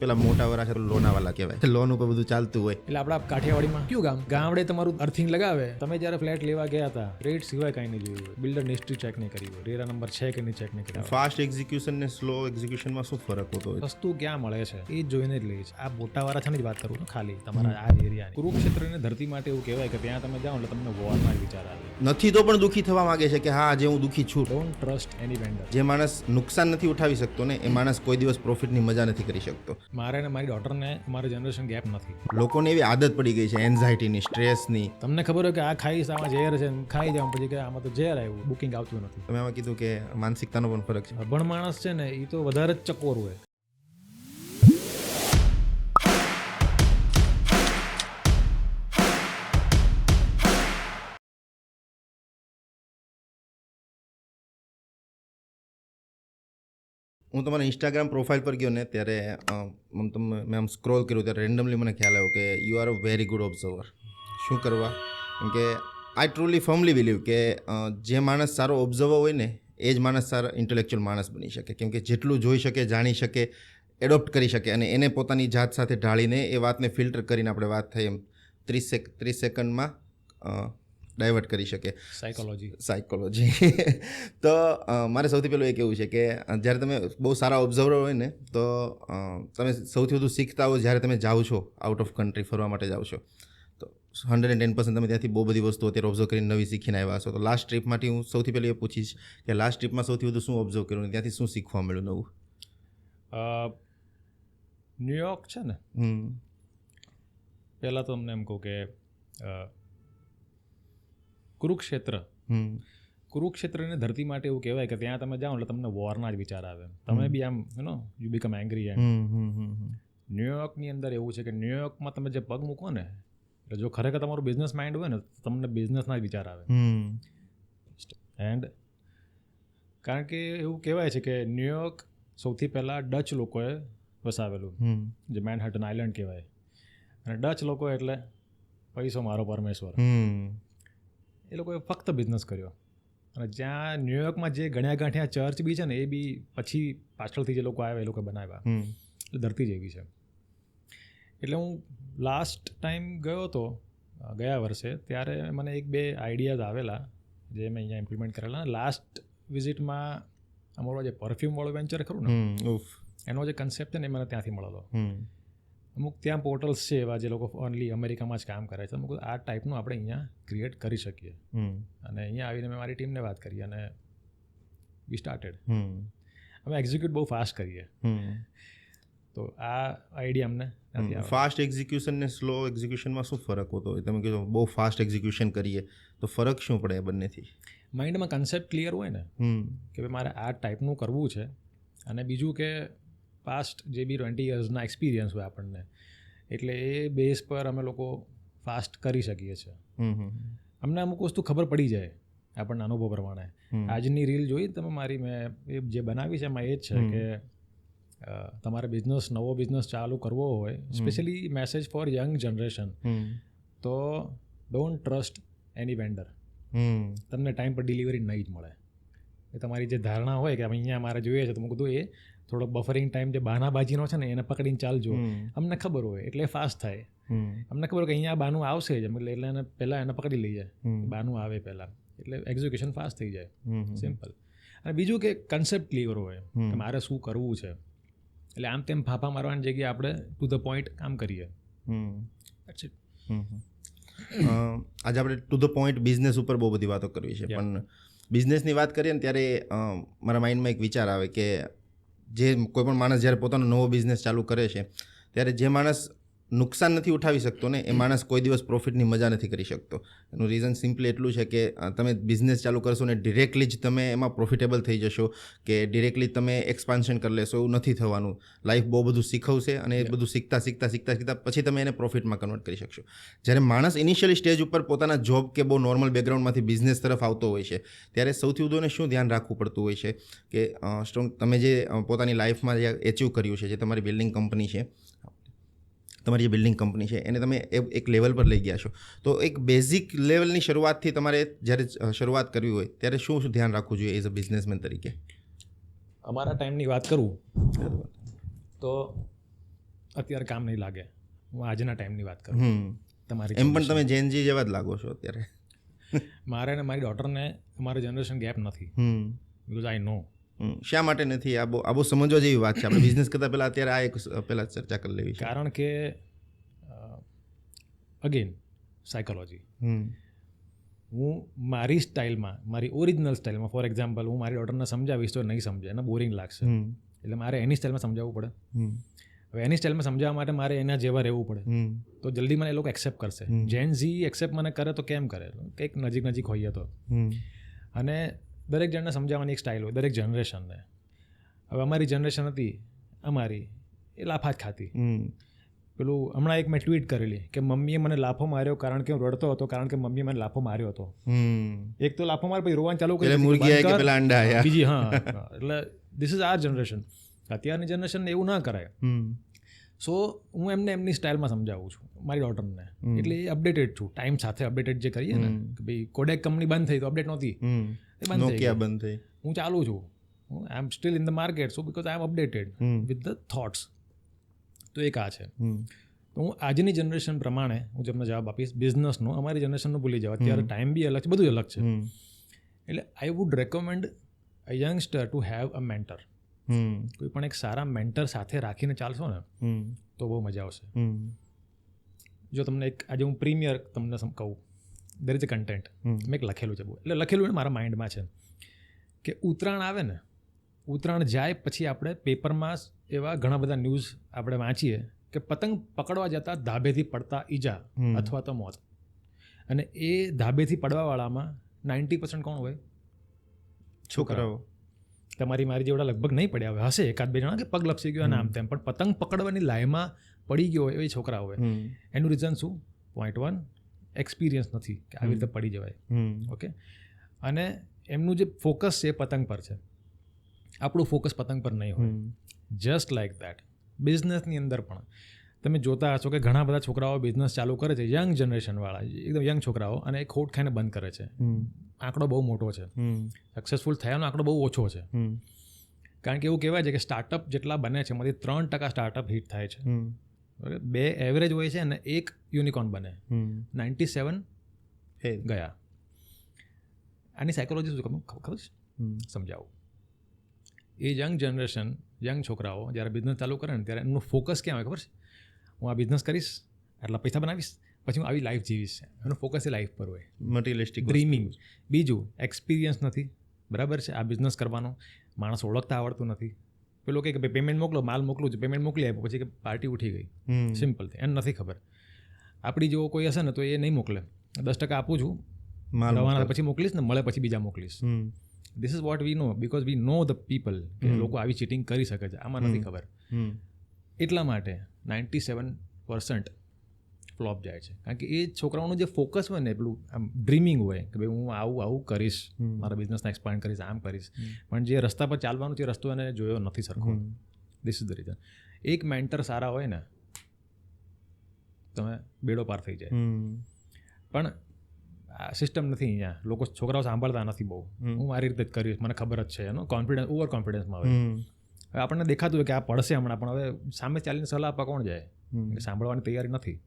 પેલા મોટા વરા છે લોનાવાલા કહેવાય, લોન ઉપર બધું ચાલતું હોય. એટલે આપણા કાઠિયાવાડીમાં કયું ગામડે તમારું અર્થિંગ લગાવે. તમે જ્યારે ફ્લેટ લેવા ગયા હતા, રેટ સિવાય કાંઈ નહીં જોયું હોય, બિલ્ડર હિસ્ટ્રી ચેક નહીં કરી હોય, રેરા નંબર છે કે નહીં ચેક નહીં કર્યા. ફાસ્ટ એક્ઝિક્યુશન ને સ્લો એક્ઝિક્યુશનમાં શું ફરક હોતો હોય? વસ્તુ ક્યાં મળે છે એ જોઈને જ લઈએ છે. આ મોટાવાળા છે ને જ વાત કરું છું, ખાલી તમારા આ એરિયા કુરુક્ષેત્રની ધરતી માટે એવું કહેવાય કે ત્યાં તમે જાઓ એટલે તમને વોરના જ વિચાર આવે. નથી તો પણ દુઃખી થવા માંગે છે કે હા આજે હું દુઃખી છું. Don't trust any vendor. જે માણસ નુકસાન નથી ઉઠાવી શકતો ને એ માણસ કોઈ દિવસ પ્રોફિટની મજા નથી કરી શકતો. મારે ને મારી ડોટરને અમારી જનરેશન ગેપ નથી. લોકોને એવી આદત પડી ગઈ છે એન્ઝાઇટીની, સ્ટ્રેસની. તમને ખબર હોય કે આ ખાઈશ, આમાં ઝેર છે, ખાઈ જાઉં પછી કે આમાં તો ઝેર આવ્યું, બુકિંગ આવતું નથી. તમે આમાં કીધું કે માનસિકતાનો પણ ફરક છે. અભણ માણસ છે ને એ તો વધારે જ ચકોર હોય. હું તમારા ઇન્સ્ટાગ્રામ પ્રોફાઇલ પર ગયો ને ત્યારે મેં આમ સ્ક્રોલ કર્યું ત્યારે રેન્ડમલી મને ખ્યાલ આવ્યો કે you are a very good observer. શું કરવા? કેમ કે આઈ ટ્રુલી ફર્મલી બિલીવ કે જે માણસ સારો ઓબ્ઝર્વર હોય ને એ જ માણસ સારો ઇન્ટેલેક્ચ્યુઅલ માણસ બની શકે. કેમ કે જેટલું જોઈ શકે, જાણી શકે, એડોપ્ટ કરી શકે અને એને પોતાની જાત સાથે ઢાળીને એ વાતને ફિલ્ટર કરીને આપણે વાત થઈ એમ 30 સેકન્ડમાં ડાયવર્ટ કરી શકે. સાયકોલોજી. તો મારે સૌથી પહેલું એ કહેવું છે કે જ્યારે તમે બહુ સારા ઓબ્ઝર્વર હોય ને તો તમે સૌથી વધુ શીખતા હો જ્યારે તમે જાઓ છો આઉટ ઓફ કન્ટ્રી ફરવા માટે જાઓ છો. તો 110% તમે ત્યાંથી બહુ બધી વસ્તુઓ અત્યારે ઓબ્ઝર્વ કરીને નવી શીખીને આવ્યા છો. તો લાસ્ટ ટ્રીપ માટે હું સૌથી પહેલું એ પૂછીશ કે લાસ્ટ ટ્રીપમાં સૌથી વધુ શું ઓબ્ઝર્વ કર્યું ને ત્યાંથી શું શીખવા મળ્યું નવું? ન્યુયોર્ક છે ને, પહેલાં તો અમને એમ કહું કે કુરુક્ષેત્રની ધરતી માટે એવું કહેવાય કે ત્યાં તમે જાઓ એટલે તમને વોરના જ વિચાર આવે. તમે બી આમ યુ બીકમ એંગ્રી. ન્યુયોર્કની અંદર એવું છે કે ન્યુયોર્કમાં તમે જે પગ મૂકો ને એટલે જો ખરેખર તમારું બિઝનેસ માઇન્ડ હોય ને તો તમને બિઝનેસના જ વિચાર આવે. એન્ડ કારણ કે એવું કહેવાય છે કે ન્યુયોર્ક સૌથી પહેલાં ડચ લોકોએ વસાવેલું, જે મેનહટન આઇલેન્ડ કહેવાય. અને ડચ લોકો એટલે પૈસો મારો પરમેશ્વર. એ લોકોએ ફક્ત બિઝનેસ કર્યો. અને જ્યાં ન્યુયોર્કમાં જે ગણ્યા ગાંઠ્યા ચર્ચ બી છે ને એ બી પછી પાછળથી જે લોકો આવ્યા એ લોકો બનાવ્યા. એટલે ધરતી જેવી છે. એટલે હું લાસ્ટ ટાઈમ ગયો હતો ગયા વર્ષે, ત્યારે મને 1-2 આઈડિયાઝ આવેલા જે મેં અહીંયા ઇમ્પ્લિમેન્ટ કરેલા. લાસ્ટ વિઝિટમાં અમારો જે પરફ્યુમવાળો વેન્ચર ખરું ને, એનો જે કન્સેપ્ટ છે ને એ મને ત્યાંથી મળેલો. અમુક ત્યાં પોર્ટલ્સ છે એવા જે લોકો ઓનલી અમેરિકામાં જ કામ કરે છે. અમુક આ ટાઈપનું આપણે અહીંયા ક્રિએટ કરી શકીએ. અને અહીંયા આવીને મેં મારી ટીમને વાત કરી અને વી સ્ટાર્ટેડ. અમે એક્ઝિક્યુટ બહુ ફાસ્ટ કરીએ. તો આ આઈડિયા અમને ફાસ્ટ એક્ઝિક્યુશન ને સ્લો એક્ઝિક્યુશનમાં શું ફરક હોતો હોય? તમે કીધું બહુ ફાસ્ટ એક્ઝિક્યુશન કરીએ તો ફરક શું પડે એ બંનેથી? માઇન્ડમાં કન્સેપ્ટ ક્લિયર હોય ને કે ભાઈ મારે આ ટાઈપનું કરવું છે. અને બીજું કે પાસ્ટ જે બી 20 યર્સના એક્સપિરિયન્સ હોય આપણને, એટલે એ બેઝ પર અમે લોકો ફાસ્ટ કરી શકીએ છીએ. અમને અમુક વસ્તુ ખબર પડી જાય આપણને અનુભવ પ્રમાણે. આજની રીલ જોઈ તમે મારી, મેં એ જે બનાવી છે એમાં એ જ છે કે તમારે નવો બિઝનેસ ચાલુ કરવો હોય, specially message four young generation, તો ડોન્ટ ટ્રસ્ટ એની વેન્ડર. તમને ટાઈમ પર ડિલિવરી નહીં જ મળે. એ તમારી જે ધારણા હોય કે અહીંયા મારે જોઈએ છે તો હું કીધું એ થોડો બફરિંગ ટાઈમ જે બહાનાબાજીનો છે ને એને પકડીને ચાલજો. અમને ખબર હોય એટલે ફાસ્ટ થાય. અમને ખબર હોય કે અહીંયા બાનું આવશે જ એટલે એને પહેલાં એને પકડી લઈએ, બાનું આવે પહેલાં, એટલે એક્ઝિક્યુશન ફાસ્ટ થઈ જાય. સિમ્પલ. અને બીજું કે કન્સેપ્ટ ક્લિયર હોય કે મારે શું કરવું છે. એટલે આમ તેમ ફાફા મારવાની જગ્યાએ આપણે ટુ ધ પોઈન્ટ કામ કરીએ. આજે આપણે ટુ ધ પોઈન્ટ બિઝનેસ ઉપર બહુ બધી વાતો કરવી છે, પણ બિઝનેસની વાત કરીએ ને ત્યારે મારા માઇન્ડમાં એક વિચાર આવે કે જે કોઈ પણ માણસ જ્યારે પોતાનો નવો બિઝનેસ ચાલુ કરે છે ત્યારે જે માણસ નુકસાન નથી ઉઠાવી શકતો ને એ માણસ કોઈ દિવસ પ્રોફિટની મજા નથી કરી શકતો. એનું રીઝન સિમ્પલી એટલું છે કે તમે બિઝનેસ ચાલુ કરશો ને ડિરેક્ટલી જ તમે એમાં પ્રોફિટેબલ થઈ જશો કે ડિરેક્ટલી તમે એક્સપાન્શન કરી લેશો, એવું નથી થવાનું. લાઈફ બહુ બધું શીખવશે અને એ બધું શીખતા પછી તમે એને પ્રોફિટમાં કન્વર્ટ કરી શકશો. જ્યારે માણસ ઇનિશિયલી સ્ટેજ ઉપર પોતાના જોબ કે બહુ નોર્મલ બેકગ્રાઉન્ડમાંથી બિઝનેસ તરફ આવતો હોય છે ત્યારે સૌથી વધુ એને શું ધ્યાન રાખવું પડતું હોય છે કે તમે જે પોતાની લાઈફમાં જે એચીવ કર્યું છે, જે તમારી બિલ્ડિંગ કંપની છે એને તમે એક લેવલ પર લઈ ગયા છો, તો એક બેઝિક લેવલની શરૂઆતથી તમારે જ્યારે શરૂઆત કરવી હોય ત્યારે શું ધ્યાન રાખવું જોઈએ એઝ અ બિઝનેસમેન તરીકે? અમારા ટાઈમની વાત કરું તો અત્યારે કામ નહીં લાગે. હું આજના ટાઈમની વાત કરું. તમારી એમ પણ તમે જેનજી જેવા જ લાગો છો અત્યારે. મારે અને મારી ડોટરને અમારું જનરેશન ગેપ નથી, બિકોઝ આઈ નો. શા માટે નથી? આ બહુ સમજવા જેવી વાત છે. આપણે બિઝનેસ કરતાં પહેલાં અત્યારે આ એક પહેલાં ચર્ચા કરી લેવી છે. કારણ કે અગેન સાયકોલોજી, હું મારી સ્ટાઇલમાં, મારી ઓરિજિનલ સ્ટાઇલમાં, ફોર એક્ઝામ્પલ હું મારી ડોટરને સમજાવીશ તો નહીં સમજે, એને બોરિંગ લાગશે, એટલે મારે એની સ્ટાઇલમાં સમજાવવું પડે. હવે એની સ્ટાઇલમાં સમજાવવા માટે મારે એના જેવા રહેવું પડે, તો જલ્દી મને એ લોકો એક્સેપ્ટ કરશે. જેન ઝી એક્સેપ્ટ મને કરે તો કેમ કરે? કંઈક નજીક હોઈએ તો. અને દરેક જણને સમજાવવાની એક સ્ટાઇલ હોય, દરેક જનરેશનને. હવે અમારી જનરેશન હતી, અમારી એ લાફા જ ખાતી. પેલું હમણાં એક મેં ટ્વીટ કરેલી કે મમ્મીએ મને લાફો માર્યો કારણ કે હું રડતો હતો, કારણ કે મમ્મીએ મને લાફો માર્યો હતો. એક તો લાફો માર પછી રોવાનું ચાલુ કરી, બીજી હા. એટલે ધીસ ઇઝ આર જનરેશન. અત્યારની જનરેશન એવું ના કરાય. સો હું એમને એમની સ્ટાઇલમાં સમજાવું છું મારી ડોટરને. એટલે એ અપડેટેડ છું, ટાઈમ સાથે અપડેટેડ જે કહીએ ને કે ભાઈ કોડેક કંપની બંધ થઈ તો અપડેટ નહોતી, એ બંધ થઈ. હું ચાલુ છું, I am still in the market, so because I am updated with the thoughts. તો એક આ છે. તો હું આજની જનરેશન પ્રમાણે હું તમને જવાબ આપીશ બિઝનેસનો. અમારી જનરેશનનું ભૂલી જાવ, અત્યારે ટાઈમ બી અલગ છે, બધું અલગ છે. એટલે I would recommend a youngster to have a mentor. કોઈ પણ એક સારા મેન્ટર સાથે રાખીને ચાલશો ને તો બહુ મજા આવશે. જો તમને એક આજે હું પ્રીમિયર તમને કહું, દેર ઇઝ અ કન્ટેન્ટ મેં એક લખેલું છે, બહુ એટલે લખેલું ને મારા માઇન્ડમાં છે કે ઉત્તરાયણ આવે ને, ઉત્તરાયણ જાય પછી આપણે પેપરમાં એવા ઘણા બધા ન્યૂઝ આપણે વાંચીએ કે પતંગ પકડવા જતાં ધાબેથી પડતા ઈજા અથવા તો મોત. અને એ ધાબેથી પડવાવાળામાં 90% કોણ હોય? છોકરાઓ. તમારી મારી જેવડા લગભગ નહીં પડ્યા હોય, હશે એકાદ બે જણા કે પગ લપસી ગયો અને આમ તેમ, પણ પતંગ પકડવાની લાઈમાં પડી ગયો હોય એ છોકરા હોય. એનું રીઝન શું? પોઈન્ટ 1, એક્સપિરિયન્સ નથી કે આવી રીતે પડી જવાય. ઓકે. અને એમનું જે ફોકસ છે પતંગ પર છે, આપણું ફોકસ પતંગ પર નહીં હોય. જસ્ટ લાઇક દેટ બિઝનેસની અંદર પણ તમે જોતા હશો કે ઘણા બધા છોકરાઓ બિઝનેસ ચાલુ કરે છે, યંગ જનરેશનવાળા, એકદમ યંગ છોકરાઓ, અને એ ખોટ ખાઈને બંધ કરે છે. આંકડો બહુ મોટો છે, સક્સેસફુલ થયાનો આંકડો બહુ ઓછો છે. કારણ કે એવું કહેવાય છે કે સ્ટાર્ટઅપ જેટલા બને છે એમાંથી 3% સ્ટાર્ટઅપ હિટ થાય છે, 2 એવરેજ હોય છે અને 1 યુનિકોર્ન બને, 97 ગયા. આની સાયકોલોજી શું ખબર છે? સમજાવું. એ યંગ જનરેશન, યંગ છોકરાઓ જ્યારે બિઝનેસ ચાલુ કરે ને ત્યારે એમનું ફોકસ ક્યાં હોય ખબર છે? હું આ બિઝનેસ કરીશ, આટલા પૈસા બનાવીશ, પછી હું આવી લાઈફ જીવીશ. એનું ફોકસ એ લાઈફ પર હોય, મટીરિયલિસ્ટિક ડ્રીમિંગ. બીજું એક્સપિરિયન્સ નથી, બરાબર છે, આ બિઝનેસ કરવાનો. માણસ ઓળખતા આવડતું નથી. પેલો કે ભાઈ પેમેન્ટ મોકલો, માલ મોકલું છું, પેમેન્ટ મોકલી આપ્યો, પછી કે પાર્ટી ઉઠી ગઈ, સિમ્પલ. એને નથી ખબર. આપણી જેવો કોઈ હશે ને તો એ નહીં મોકલે. 10% આપું છું, રવાના પછી મોકલીશ ને, મળે પછી બીજા મોકલીશ. This is what we know, because we know the people કે લોકો આવી ચીટિંગ કરી શકે છે. આમાં નથી ખબર. એટલા માટે 97% ફ્લોપ જાય છે. કારણ કે એ છોકરાઓનું જે ફોકસ હોય ને, પેલું આમ ડ્રીમિંગ હોય કે ભાઈ હું આવું કરીશ, મારા બિઝનેસને એક્સપાન્ડ કરીશ, આમ કરીશ, પણ જે રસ્તા પર ચાલવાનું છે રસ્તો એને જોયો નથી સરખો. This is the reason. એક મેન્ટર સારા હોય ને, તમે બેડો પાર થઈ જાય. પણ આ સિસ્ટમ નથી અહીંયા, લોકો છોકરાઓ સાંભળતા નથી બહુ. હું મારી રીતે જ કરીશ, મને ખબર જ છે, એનો કોન્ફિડન્સ, ઓવર કોન્ફિડન્સમાં હોય. હવે આપણને દેખાતું હોય કે આ પડશે હમણાં, પણ હવે સામે ચાલીને સલાહ આપવા કોણ જાય? સાંભળવાની તૈયારી નથી.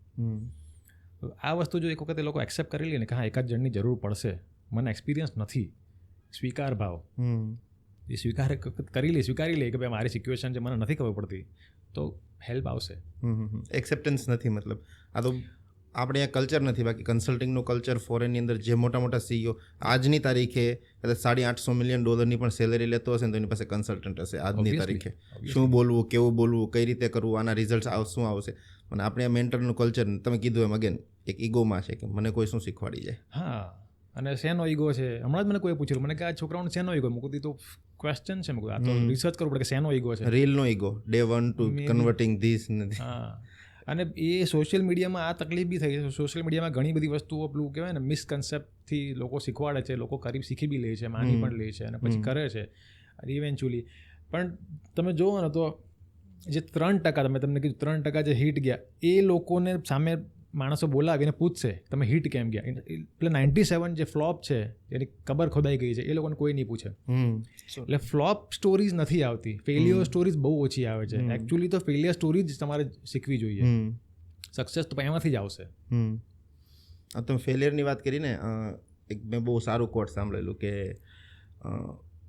આ વસ્તુ જો એક વખત એ લોકો એક્સેપ્ટ કરી લે ને કે હા એકાદ જણની જરૂર પડશે, મને એક્સપિરિયન્સ નથી, સ્વીકાર ભાવ, એ સ્વીકારી લે કે ભાઈ મારી સિચ્યુએશન છે, મને નથી ખબર પડતી, તો હેલ્પ આવશે. એક્સેપ્ટન્સ નથી, મતલબ આ તો આપણે અહીંયા કલ્ચર નથી. બાકી કન્સલ્ટિંગનું કલ્ચર ફોરેનની અંદર જે મોટા મોટા CEO આજની તારીખે $850 million પણ સેલરી લેતો હશે ને તો એની પાસે કન્સલ્ટન્ટ હશે આજની તારીખે. શું બોલવું, કેવું બોલવું, કઈ રીતે કરવું, આના રિઝલ્ટ શું આવશે. અને આપણે આ મેન્ટરનું કલ્ચર તમે કીધું એમ અગેન એક ઈગોમાં છે કે મને કોઈ શું શીખવાડી જાય. હા, અને શેનો ઈગો છે? હમણાં જ મને કોઈ પૂછ્યું મને કે આ છોકરાઓને શેનો ઈગો? મૂકતી તો ક્વેશ્ચન છે, આ તો રિસર્ચ કરવું પડે કે શેનો ઈગો છે. રીલનો ego, day 1 to converting this નથી. હા, અને એ સોશિયલ મીડિયામાં આ તકલીફ બી થઈ છે. સોશિયલ મીડિયામાં ઘણી બધી વસ્તુઓ પેલું કહેવાય ને મિસકન્સેપ્ટથી લોકો શીખવાડે છે, લોકો શીખી બી લે છે, માની પણ લે છે અને પછી કરે છે ઇવેન્ચ્યુઅલી. પણ તમે જુઓ ને તો જે 3% તમે તમને કીધું 3% જે હિટ ગયા, એ લોકોને સામે માણસો બોલાવીને પૂછશે તમે હિટ કેમ ગયા. એટલે 97 જે ફ્લોપ છે એની કબર ખોદાઈ ગઈ છે એ લોકોને કોઈ નહીં પૂછે. એટલે ફ્લોપ સ્ટોરીઝ નથી આવતી, ફેલિયર સ્ટોરીઝ બહુ ઓછી આવે છે. એકચ્યુઅલી તો ફેલિયર સ્ટોરી જ તમારે શીખવી જોઈએ. સક્સેસ તો એમાંથી જ આવશે. તમે ફેલિયરની વાત કરીને એક મેં બહુ સારું કોટ સાંભળેલું કે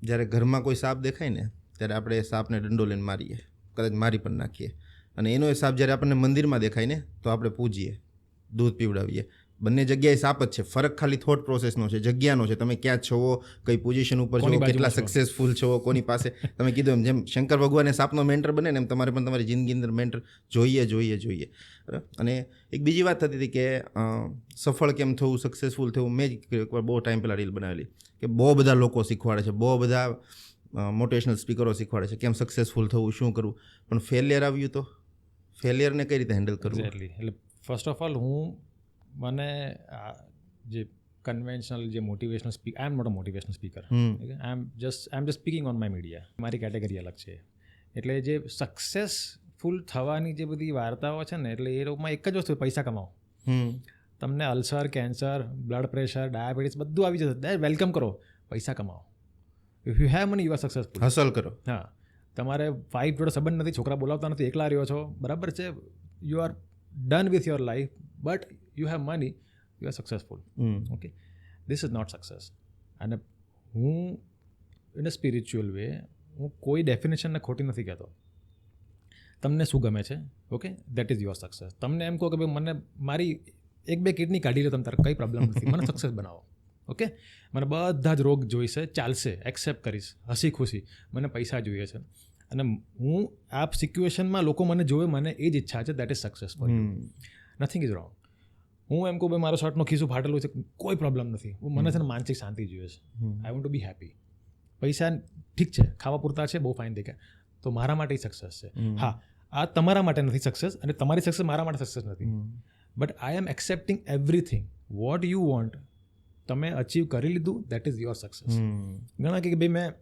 જ્યારે ઘરમાં કોઈ સાપ દેખાય ને ત્યારે આપણે સાપને દંડો લઈને મારીએ, કદાચ મારી પણ નાખીએ. અને એનો એ સાપ જ્યારે આપણને મંદિરમાં દેખાય ને તો આપણે પૂજીએ, દૂધ પીવડાવીએ. બંને જગ્યાએ સાપ જ છે, ફરક ખાલી થોટ પ્રોસેસનો છે, જગ્યાનો છે. તમે ક્યાં છો, કઈ પોઝિશન ઉપર છો, કેટલા સક્સેસફુલ છો, કોની પાસે. તમે કીધું એમ જેમ શંકર ભગવાને સાપનો મેન્ટર બને ને એમ તમારે પણ તમારી જિંદગી અંદર મેન્ટર જોઈએ. અને એક બીજી વાત થતી હતી કે સફળ કેમ થવું, સક્સેસફુલ થવું. મેં જ એકવાર બહુ ટાઈમ પહેલાં રીલ બનાવેલી કે બહુ બધા લોકો શીખવાડે છે, બહુ બધા મોટિવેશનલ સ્પીકરો શીખવાડે છે કેમ સક્સેસફુલ થવું, શું કરવું. પણ ફેલિયર આવ્યું તો ફેલિયરને કઈ રીતે હેન્ડલ કરવું. એટલે ફર્સ્ટ ઓફ ઓલ મને જે કન્વેન્શનલ જે motivational speaker, I am not a motivational speaker, I am just speaking on my media. મારી કેટેગરી અલગ છે. એટલે જે સક્સેસફુલ થવાની જે બધી વાર્તાઓ છે ને, એટલે એ રોગમાં એક જ વસ્તુ, પૈસા કમાવો. તમને ulcer, cancer, blood pressure, diabetes બધું આવી જશે, વેલકમ કરો, પૈસા કમાવો. If you have money you are successful. Hustle કરો. હા, તમારે વાઈફ જોડે સંબંધ નથી, છોકરા બોલાવતા નથી, એકલા રહ્યો છો, બરાબર છે, you are done with your life, but you have money, you are successful. Okay, this is not success. અને હું ઇન અ સ્પિરિચ્યુઅલ વે હું કોઈ ડેફિનેશનને ખોટી નથી કહેતો. તમને શું ગમે છે, okay, that is your success. તમને એમ કહો કે ભાઈ મને મારી 1-2 કિડની કાઢી લો તમે, તારે કંઈ પ્રોબ્લેમ નથી, મને સક્સેસ બનાવો. ઓકે, મને બધા જ રોગ જોઈશે, ચાલશે, એક્સેપ્ટ કરીશ, હસી ખુશી. મને પૈસા જોઈએ છે અને હું આ સિચ્યુએશનમાં લોકો મને જોવે, મને એ જ ઈચ્છા છે, that is success for you. Nothing is wrong. હું એમ કહું ભાઈ મારો શર્ટનો ખિસ્સું ફાટેલું છે, કોઈ પ્રોબ્લેમ નથી. મને છે ને માનસિક શાંતિ જોઈએ છે. I want to B happy. પૈસા ઠીક છે, ખાવા પૂરતા છે, બહુ ફાઇન દેખાય, તો મારા માટે સક્સેસ છે. હા, આ તમારા માટે નથી સક્સેસ અને તમારી સક્સેસ મારા માટે સક્સેસ નથી. But I am accepting everything what you want. તમે અચીવ કરી લીધું, દેટ ઇઝ યોર સક્સેસ. ઘણા કે ભાઈ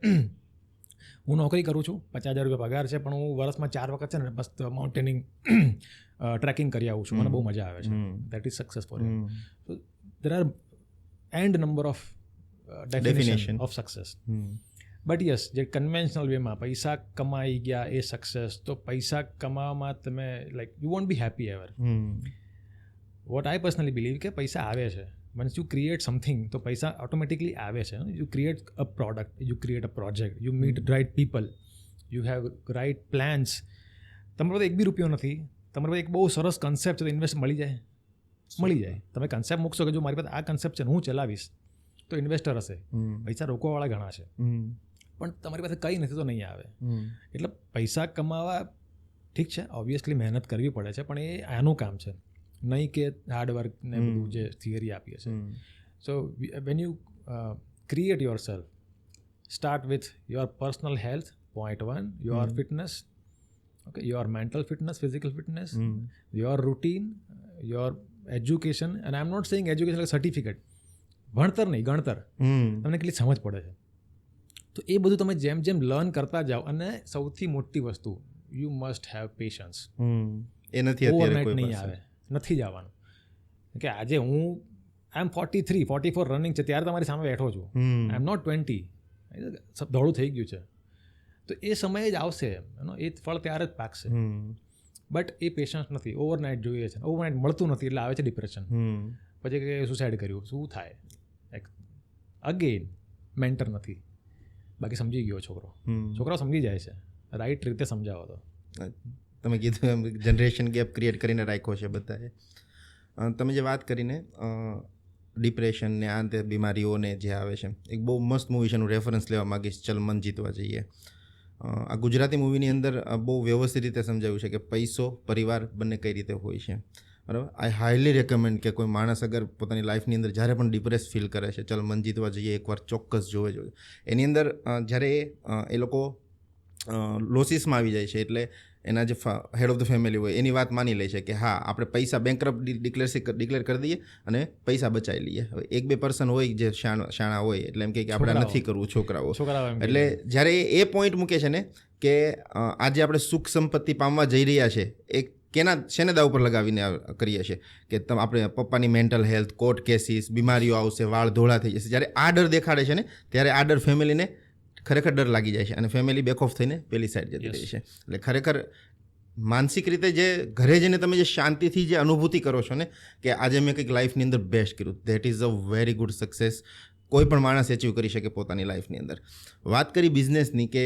હું નોકરી કરું છું, 50,000 રૂપિયા પગાર છે, પણ હું વર્ષમાં 4 વખત છે ને બસ માઉન્ટેનિંગ ટ્રેકિંગ કરી આવું છું, મને બહુ મજા આવે છે. That is success for you. So there are and number of definition of success. But yes, જે કન્વેન્શનલ વેમાં પૈસા કમાઈ ગયા એ સક્સેસ, તો પૈસા કમાવામાં તમે like you want B happy ever. What I personally believe કે પૈસા આવે છે. Once you create something, તો પૈસા ઓટોમેટિકલી આવે છે. You create a product, you create a project, you meet right people, you have right plans. તમારા પાસે 1 બી રૂપિયો નથી, તમારા પાસે એક બહુ સરસ કન્સેપ્ટ છે, તો ઇન્વેસ્ટ મળી જાય. તમે કન્સેપ્ટ મૂકશો કે જો મારી પાસે આ કન્સેપ્ટ છે, હું ચલાવીશ, તો ઇન્વેસ્ટર હશે. પૈસા રોકવાવાળા ઘણા છે, પણ તમારી પાસે કંઈ નથી તો નહીં આવે. એટલે પૈસા કમાવા ઠીક છે, ઓબ્વિયસલી મહેનત કરવી પડે છે, પણ એ આનું કામ છે, નહીં કે હાર્ડવર્ક ને બધું જે થિયરી આપીએ છે. So when you create yourself, start with your personal health, point 1, your fitness, okay, your mental fitness, physical fitness, your routine, your education. અને I am not saying education like certificate, ભણતર નહીં, ગણતર. તમને કેટલી સમજ પડે છે, તો એ બધું તમે જેમ જેમ લર્ન કરતા જાઓ. અને સૌથી મોટી વસ્તુ, યુ મસ્ટ હેવ પેશન્સ. એ નથી ઓવરનાઇટ નહીં આવે, નથી જવાનું. કે આજે હું આઈ એમ 43, 44 રનિંગ છે, ત્યારે તમારી સામે બેઠો છું. આઈ એમ નોટ 20, દોડું થઈ ગયું છે. તો એ સમયે જ આવશે, એ ફળ ત્યારે જ પાકશે. બટ એ પેશન્સ નથી, ઓવરનાઇટ જોઈએ છે, ઓવરનાઇટ મળતું નથી, એટલે આવે છે ડિપ્રેશન. પછી કે સુસાઇડ કર્યું, શું થાય? અગેન મેન્ટર નથી. બાકી સમજી ગયો છોકરો સમજી જાય છે, રાઈટ રીતે સમજાવો તો. તમે કીધું એમ જનરેશન ગેપ ક્રિએટ કરીને રાખ્યો છે બધાએ. તમે જે વાત કરીને ડિપ્રેશન ને આ તે બીમારીઓને જે આવે છે, એક બહુ મસ્ત મૂવી છે, એનું રેફરન્સ લેવા માગીશ, ચલ મન જીતવા જઈએ. આ ગુજરાતી મૂવીની અંદર બહુ વ્યવસ્થિત રીતે સમજાવ્યું છે કે પૈસો, પરિવાર બંને કઈ રીતે હોય છે. બરાબર. આઈ હાઈલી રેકમેન્ડ કે કોઈ માણસ અગર પોતાની લાઈફની અંદર જ્યારે પણ ડિપ્રેસ ફીલ કરે છે, ચલ મન જીતવા જઈએ એકવાર ચોક્કસ જોવે. એની અંદર જ્યારે એ લોકો લોસીસમાં આવી જાય છે, એટલે એના જે હેડ ઓફ ધ ફેમિલી હોય એની વાત માની લે છે કે હા આપણે પૈસા બેંકરપ્ટ ડિક્લેર કરી દઈએ અને પૈસા બચાવી લઈએ. હવે 1-2 પર્સન હોય જે શાણા હોય, એટલે એમ કે આપણે નથી કરવું, છોકરાઓ. એટલે જ્યારે એ પોઈન્ટ મૂકે છે ને કે આજે આપણે સુખ સંપત્તિ પામવા જઈ રહ્યા છે, એક શેને દાવ ઉપર લગાવીને કરીએ છીએ કે આપણે પપ્પાની મેન્ટલ હેલ્થ, કોર્ટ કેસીસ, બીમારીઓ આવશે, વાળ ધોળા થઈ જશે. જ્યારે આ ડર દેખાડે છે ને ત્યારે આ ડર ફેમિલીને ખરેખર ડર લાગી જાય છે અને ફેમિલી બેક ઓફ થઈને પેલી સાઈડ જતી રહી છે. એટલે ખરેખર માનસિક રીતે જે ઘરે જઈને તમે જે શાંતિથી જે અનુભૂતિ કરો છો ને કે આજે મેં કંઈક લાઈફની અંદર બેસ્ટ કર્યું, that is a very good success. કોઈ પણ માણસ એચીવ કરી શકે પોતાની લાઈફની અંદર. વાત કરી બિઝનેસની કે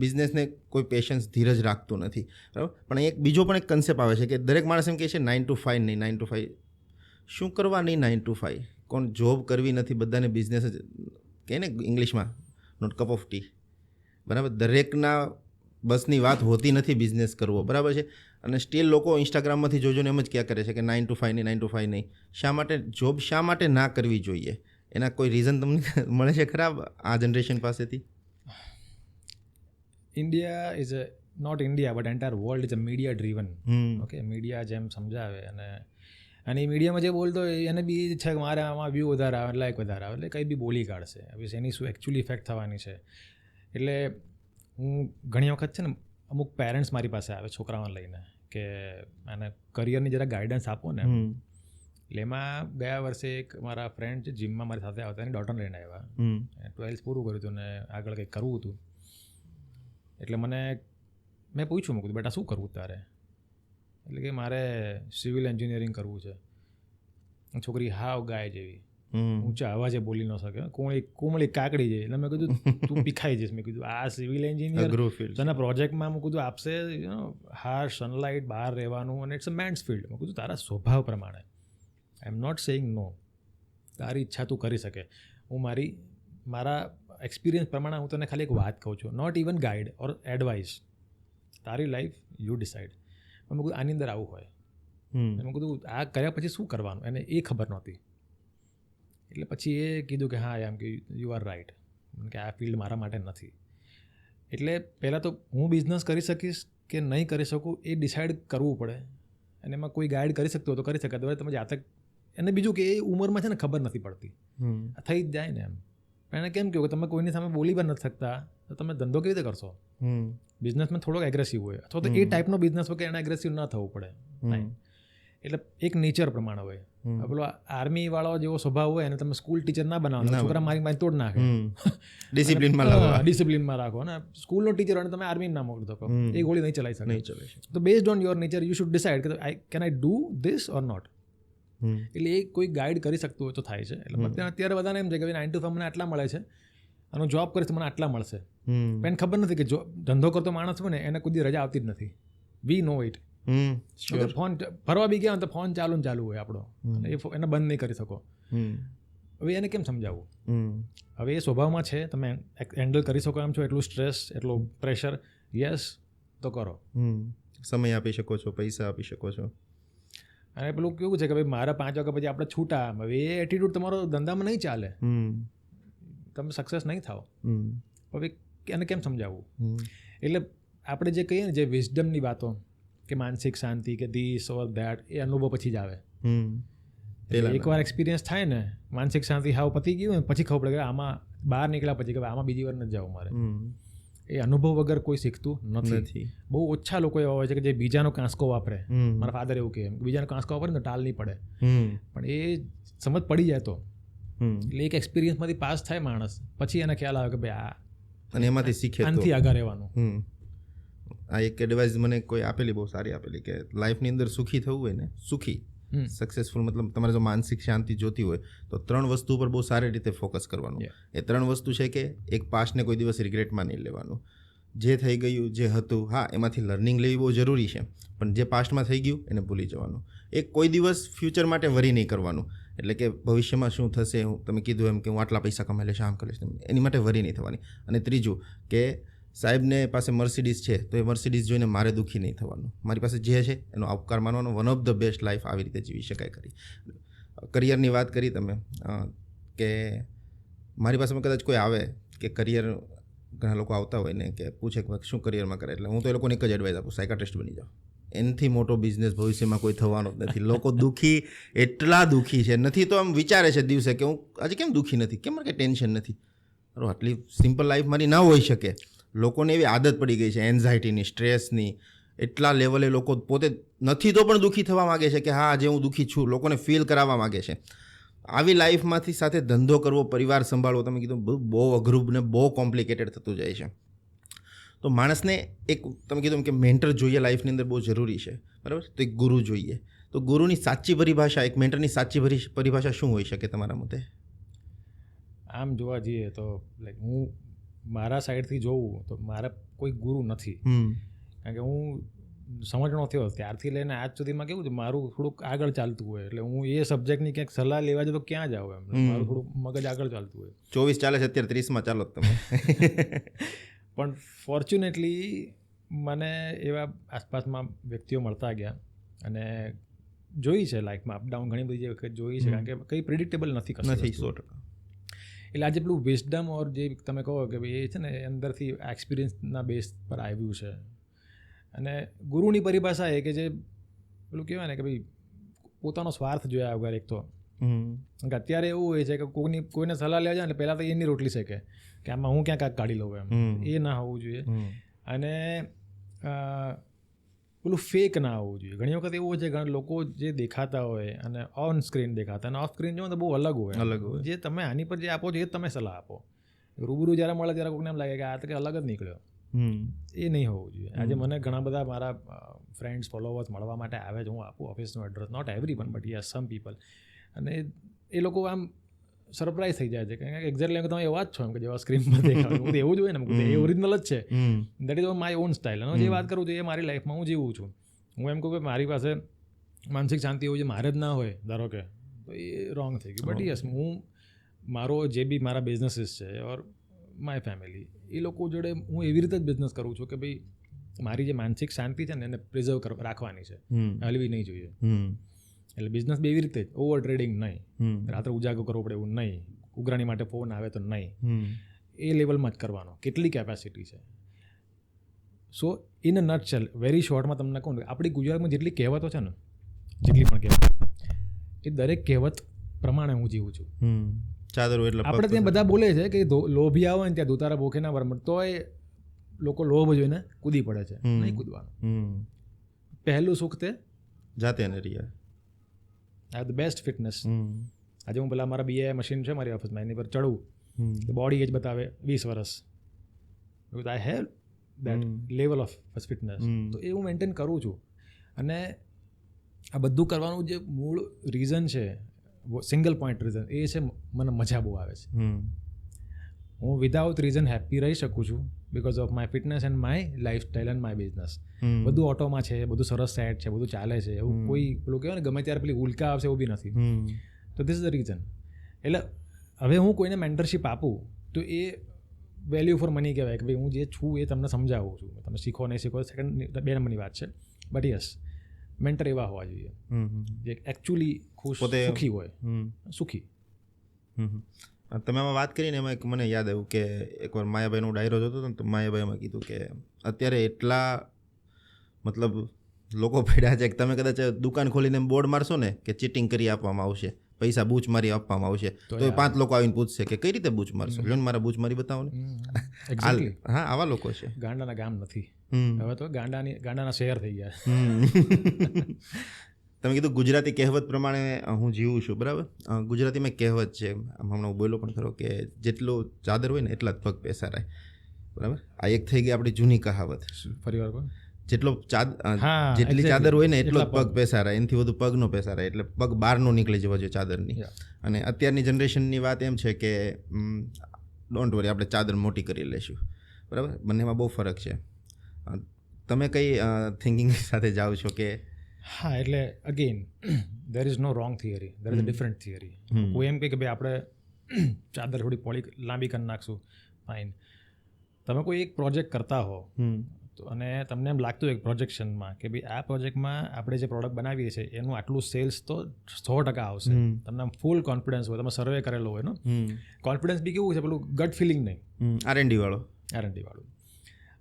બિઝનેસને કોઈ પેશન્સ, ધીરજ રાખતું નથી, બરાબર. પણ એક બીજો પણ એક કન્સેપ્ટ આવે છે કે દરેક માણસ એમ કહે છે 9 to 5 નહીં, 9 to 5 શું કરવા નહીં 9 to 5? કોણ જોબ કરવી નથી, બધાને બિઝનેસ જ કહે ને ઇંગ્લિશમાં, નોટ કપ ઓફ ટી, બરાબર. દરેકના બસની વાત હોતી નથી બિઝનેસ કરવો, બરાબર છે. અને સ્ટીલ લોકો ઇન્સ્ટાગ્રામમાંથી જોજોને એમ જ ક્યાં કરે છે કે 9 to 5 નહીં, 9 to 5 નહીં. શા માટે જોબ શા માટે ના કરવી જોઈએ? એના કોઈ રીઝન તમને મળે છે ખરાબ આ જનરેશન પાસેથી? India is a not India but entire world is a media driven. Okay, media જેમ સમજાવે અને એ મીડિયામાં જે બોલતો હોય એને બી છે કે મારે આમાં વ્યૂ વધારે આવે, લાઈક વધારે આવે, એટલે કંઈ બી બોલી કાઢશે. હવે એની શું એકચ્યુઅલી ઇફેક્ટ થવાની છે. એટલે હું ઘણી વખત છે ને અમુક પેરેન્ટ્સ મારી પાસે આવે છોકરાઓને લઈને કે આને કરિયરની જરા ગાઈડન્સ આપો ને. એટલે એમાં ગયા વર્ષે એક મારા ફ્રેન્ડ છે જીમમાં મારી સાથે આવતા, એની ડોટરને લઈને આવ્યા. 12th પૂરું કર્યું હતું ને આગળ કંઈક કરવું હતું. એટલે મેં પૂછ્યું, મેં કીધું બેટા શું કરવું તારે? એટલે કે મારે સિવિલ એન્જિનિયરિંગ કરવું છે. છોકરી હાવ ગાય જેવી, ઊંચા અવાજે બોલી ન શકે, કોમળી કાકડી જેવી. એટલે મેં કીધું તું પીખાઈ જઈશ. મેં કીધું આ સિવિલ એન્જિનિયર તને પ્રોજેક્ટમાં મેં કીધું આપશે હાર્શ સનલાઇટ, બહાર રહેવાનું, અને ઇટ્સ અ મેન્સ ફિલ્ડ. મેં કીધું તારા સ્વભાવ પ્રમાણે, આઈ એમ નોટ સેઇંગ નો, તારી ઈચ્છા તું કરી શકે. હું મારા એક્સપિરિયન્સ પ્રમાણે હું તને ખાલી એક વાત કહું છું, not even guide or advice. તારી લાઈફ યુ ડિસાઇડ. મેં કીધું આની અંદર આવું હોય. મેં કીધું આ કર્યા પછી શું કરવાનું, એને એ ખબર નહોતી. એટલે પછી એ કીધું કે હા એમ કે યુ આર રાઇટ, કે આ ફિલ્ડ મારા માટે નથી. એટલે પહેલાં તો હું બિઝનેસ કરી શકીશ કે નહીં કરી શકું એ ડિસાઇડ કરવું પડે. અને એમાં કોઈ ગાઈડ કરી શકતો હોય તો કરી શકે, તો તમે જાતે. અને બીજું કે એ ઉંમરમાં છે ને ખબર નથી પડતી, થઈ જ જાય ને એમ. એને કેમ કહ્યું કે તમે કોઈની સામે બોલી પણ નથી શકતા તો તમે ધંધો કેવી રીતે કરશો? બિઝનેસમાં થોડોક એગ્રેસિવ હોય, અથવા તો એ ટાઈપનો બિઝનેસ હોય કે એને એગ્રેસિવ ના થવું પડે. એટલે એક નેચર પ્રમાણે હોય. પેલો આર્મી વાળો જેવો સ્વભાવ હોય અને તમે સ્કૂલ ટીચર ના બનાવો, છોકરા મારી તોડ નાખે. ડિસિપ્લિનમાં રાખો ને સ્કૂલનો ટીચર અને તમે આર્મી ના મોકલી દો, એ ગોળી નહીં ચલાવી શકે. તો based on your nature you should decide કે can I do this or not. એટલે એ કોઈ ગાઈડ કરી શકતું હોય તો થાય છે. એટલે અત્યારે બધાને એમ છે કે 9 to 5 મને આટલા મળે છે, અને જોબ કરીશ તો મને આટલા મળશે. પણ એને ખબર નથી કે જો ધંધો કરતો માણસ હોય ને એને કોઈ રજા આવતી જ નથી. વી નો ઇટ. ફોન ફરવા બી ગયા તો ફોન ચાલુ હોય આપણો, એને બંધ નહીં કરી શકો. હવે એને કેમ સમજાવવું? હવે એ સ્વભાવમાં છે, તમે હેન્ડલ કરી શકો એમ છો, એટલું સ્ટ્રેસ, એટલું પ્રેશર, યસ તો કરો. સમય આપી શકો છો, પૈસા આપી શકો છો. અને પેલું કેવું છે કે ભાઈ મારા 5 વાગ્યા પછી આપણે છૂટા, હવે એ એટીટ્યૂડ તમારો ધંધામાં નહીં ચાલે, તમે સક્સેસ નહીં થાવ. હવે એને કેમ સમજાવવું? એટલે આપણે જે કહીએ ને જે વિઝડમની વાતો કે માનસિક શાંતિ કે ધીસ ઓર ધેટ, એ અનુભવ પછી જ આવે. એકવાર એક્સપિરિયન્સ થાય ને માનસિક શાંતિ હાવ પતી ગયું ને પછી ખબર પડે કે આમાં બહાર નીકળ્યા પછી કે આમાં બીજી વાર નથી જવું મારે. એ અનુભવ વગર કોઈ શીખતું નથી. બહુ ઓછા લોકો એવા હોય છે કે જે બીજાનો કાંસકો વાપરે. મારા ફાધર એવું કહે બીજાનો કાંસકો વાપરે ને તો ટાલ નહીં પડે, પણ એ સમજ પડી જાય તો. એટલે એક એક્સપિરિયન્સમાંથી પાસ થાય માણસ, પછી એને ખ્યાલ આવે કે ભાઈ આ, અને એમાંથી શીખે, આનાથી આગળ રહેવાનું. આ એક એડવાઇસ મને કોઈ આપેલી, બહુ સારી આપેલી, કે લાઈફની અંદર સુખી થવું હોય ને, સુખી સક્સેસફુલ મતલબ તમારે જો માનસિક શાંતિ જોતી હોય તો 3 વસ્તુ પર બહુ સારી રીતે ફોકસ કરવાનું. એ 3 વસ્તુ છે કે એક પાસ્ટને કોઈ દિવસ રિગ્રેટમાં નહીં લેવાનું. જે થઈ ગયું, જે હતું, હા એમાંથી લર્નિંગ લેવી બહુ જરૂરી છે, પણ જે પાસ્ટમાં થઈ ગયું એને ભૂલી જવાનું. એક કોઈ દિવસ ફ્યુચર માટે વરી નહીં કરવાનું. એટલે કે ભવિષ્યમાં શું થશે, તમે કીધું એમ કે હું આટલા પૈસા કમાઈ લઈશ, આમ કરીશ, એની માટે વરી નહીં થવાની. અને ત્રીજું કે સાહેબને પાસે મર્સિડીઝ છે તો એ મર્સિડીઝ જોઈને મારે દુઃખી નહીં થવાનું. મારી પાસે જે છે એનો આવકાર માનવાનો. One of the best life આવી રીતે જીવી શકાય ખરી. કરિયરની વાત કરી તમે કે મારી પાસે કદાચ કોઈ આવે કે કરિયર, ઘણા લોકો આવતા હોય ને કે પૂછે કે શું કરિયરમાં કરે, એટલે હું તો એ લોકોને એક જ એડવાઇસ આપું, સાયકાટ્રિસ્ટ બની જાઓ. એનાથી મોટો બિઝનેસ ભવિષ્યમાં કોઈ થવાનો જ નથી. લોકો દુઃખી, એટલા દુઃખી છે, નથી તો આમ વિચારે છે દિવસે કે હું આજે કેમ દુઃખી નથી, કેમ મારે કંઈ ટેન્શન નથી. આટલી સિમ્પલ લાઈફ મારી ના હોઈ શકે. લોકોને એવી આદત પડી ગઈ છે એન્ઝાયટીની, સ્ટ્રેસની, એટલા લેવલે લોકો પોતે નથી તો પણ દુઃખી થવા માગે છે કે હા આજે હું દુઃખી છું, લોકોને ફીલ કરાવવા માગે છે. આવી લાઈફમાંથી સાથે ધંધો કરવો, પરિવાર સંભાળવો, તમે કીધું બહુ અઘરું ને બહુ કોમ્પ્લિકેટેડ થતું જાય છે. તો માણસને એક તમે કીધું કે મેન્ટર જોઈએ લાઈફની અંદર, બહુ જરૂરી છે, બરાબર. તો એક ગુરુ જોઈએ. તો ગુરુની સાચી પરિભાષા, એક મેન્ટરની સાચી પરિભાષા શું હોઈ શકે તમારા મતે? આમ જોવા જઈએ તો લાઈક હું મારા સાઈડથી જોઉં તો મારા કોઈ ગુરુ નથી. કારણ કે હું સમજણો થયો ત્યારથી લઈને આજ સુધીમાં કેવું છે, મારું થોડુંક આગળ ચાલતું હોય. એટલે હું એ સબ્જેક્ટની ક્યાંક સલાહ લેવા જાય તો ક્યાં જાઉં, એમ મારું થોડુંક મગજ આગળ ચાલતું હોય. 24 ચાલે છે, અત્યારે 30માં ચાલો તમે. પણ ફોર્ચ્યુનેટલી મને એવા આસપાસમાં વ્યક્તિઓ મળતા ગયા અને જોઈ છે લાઈફમાં અપડાઉન ઘણી બધી વખત જોઈ છે. કારણ કે કંઈ પ્રિડિક્ટેબલ નથી. 100%. એટલે આજે પેલું વિઝડમ ઓર જે તમે કહો કે ભાઈ એ છે ને અંદરથી એક્સપિરિયન્સના બેઝ પર આવ્યું છે. અને ગુરુની પરિભાષા એ કે જે પેલું કહેવાય ને કે ભાઈ પોતાનો સ્વાર્થ જોયા વગર એક તો. કારણ કે અત્યારે એવું હોય છે કે કોઈને સલાહ લેવા જાય ને પહેલાં તો એની રોટલી શકે કે આમાં હું ક્યાં કાંક કાઢી લઉં એમ. એ ના હોવું જોઈએ. અને પેલું ફેક ના હોવું જોઈએ. ઘણી વખત એવું હોય છે ઘણા લોકો જે દેખાતા હોય અને ઓન સ્ક્રીન દેખાતા અને ઓફ સ્ક્રીન જો તો બહુ અલગ હોય. જે તમે આની પર જે આપો છો એ જ તમે સલાહ આપો. રૂબરૂ જ્યારે મળે ત્યારે કોઈને એમ લાગે કે આ તો અલગ જ નીકળ્યો. એ નહીં હોવું જોઈએ. આજે મને ઘણા બધા મારા ફ્રેન્ડ્સ ફોલોવર્સ મળવા માટે આવે છે. હું આપું ઓફિસનો address, not everyone but yes some people. અને એ લોકો આમ સરપ્રાઈઝ થઈ જાય છે કે એક્ઝેક્ટલી તમે એવા જ છો એમ કે જેવા સ્ક્રીન પર દેખાવ. એવું જ હોય ને, એ ઓરિજિનલ જ છે. That is my own style. અને જે વાત કરું છું એ મારી લાઈફમાં હું જીવું છું. હું એમ કહું કે મારી પાસે માનસિક શાંતિ હોય જે મારે જ ના હોય ધારો કે, તો એ રોંગ થઈ ગયું. બટ યસ હું મારો જે બી મારા બિઝનેસીસ છે ઓર માય ફેમિલી, એ લોકો જોડે હું એવી રીતે જ બિઝનેસ કરું છું કે ભાઈ મારી જે માનસિક શાંતિ છે ને એને પ્રિઝર્વ રાખવાની છે, હલવી નહીં જોઈએ. એટલે બિઝનેસ બી એવી રીતે જ, ઓવર ટ્રેડિંગ નહીં, રાત્રે ઉજાગર કરવો પડે એવું નહીં, ઉઘરાણી માટે ફોન આવે તો નહીં, એ લેવલમાં જ કરવાનો. કેટલી કેપેસિટી છે. સો ઇન અ નટશેલ વેરી શોર્ટમાં તમને કહું, આપણી ગુજરાતમાં જેટલી કહેવતો છે ને, જેટલી પણ કહેવત, એ દરેક કહેવત પ્રમાણે હું જીવું છું. આપણે ત્યાં બધા બોલે છે કે લોભિયા હોય ને ત્યાં ધોતારા ભૂખે ના વરમણ, તો એ લોકો લોભ જોઈને કૂદી પડે છે. નહીં કૂદવાનું. પહેલું સુખ તે જાતે રહ્યા. આ ધ બેસ્ટ ફિટનેસ. આજે હું પેલા મારા BI મશીન છે મારી ઓફિસમાં, એની પર ચડું, બોડી એજ બતાવે 20 વર્ષ. I have that level of fitness. તો એ હું મેન્ટેન કરું છું. અને આ બધું કરવાનું જે મૂળ રીઝન છે, સિંગલ પોઈન્ટ રીઝન, એ છે મને મજા બહુ આવે છે. હું વિધાઉટ રીઝન હેપી રહી શકું છું because of my fitness and my lifestyle and my business. બધું ઓટોમાં છે, બધું સરસ સેટ છે, બધું ચાલે છે. એવું કોઈ પેલું કહેવાય ને ગમે ત્યારે પેલી ઉલ્કા આવશે એવું બી નથી. તો ધીસ ઇઝ ધ રીઝન. એટલે હવે હું કોઈને મેન્ટરશીપ આપું તો એ વેલ્યુ ફોર મની કહેવાય કે ભાઈ હું જે છું એ તમને સમજાવું છું. તમે શીખો નહીં શીખો સેકન્ડ 2 નંબરની વાત છે. બટ યસ, મેન્ટર એવા હોવા જોઈએ જે એકચ્યુઅલી ખુશ, સુખી હોય. સુખી. તમે આમાં વાત કરીને એમાં એક મને યાદ આવ્યું કે એકવાર માયાભાઈનો ડાયરો જોતો હતો ને, તો માયાભાઈ એમાં કીધું કે અત્યારે એટલા મતલબ લોકો પડ્યા છે કે તમે કદાચ દુકાન ખોલીને બોર્ડ મારશો ને કે ચીટિંગ કરી આપવામાં આવશે, પૈસા બૂચ મારી આપવામાં આવશે, તો એ 5 લોકો આવીને પૂછશે કે કઈ રીતે બૂચ મારશો, લ્યો મારા બૂચ મારી બતાવો ને. હા, આવા લોકો છે. ગાંડાના ગામ નથી, હવે તો ગાંડાના શહેર થઈ ગયા. તમે કીધું ગુજરાતી કહેવત પ્રમાણે હું જીવું છું, બરાબર. ગુજરાતીમાં કહેવત છે, હમણાં હું બોલો પણ ખરો કે જેટલું ચાદર હોય ને એટલા જ પગ પેસારાય, બરાબર. આ એક થઈ ગઈ આપણી જૂની કહાવત. ફરીવાર કહો. જેટલી ચાદર હોય ને એટલો જ પગ પેસારાય, એનાથી વધુ પગ નો પેસારાય. એટલે પગ બહાર નો નીકળી જવા જોઈએ ચાદરની. અને અત્યારની જનરેશનની વાત એમ છે કે ડોન્ટ વરી, આપણે ચાદર મોટી કરી લઈશું, બરાબર. બંનેમાં બહુ ફરક છે. તમે કઈ થિંકિંગ સાથે જાઓ છો કે? હા, એટલે again there is no wrong theory, there is a different theory. કોઈ એમ કહે કે ભાઈ આપણે ચાદર થોડી પોળી લાંબી કરી નાખશું, ફાઇન. તમે કોઈ એક પ્રોજેક્ટ કરતા હો અને તમને એમ લાગતું હોય પ્રોજેક્શનમાં કે ભાઈ આ પ્રોજેક્ટમાં આપણે જે પ્રોડક્ટ બનાવીએ છીએ એનું આટલું સેલ્સ તો 100% આવશે, તમને ફૂલ કોન્ફિડન્સ હોય, તમે સર્વે કરેલો હોય ને. કોન્ફિડન્સ બી કેવું છે, પેલું ગટ ફિલિંગ નહીં, R&D વાળું.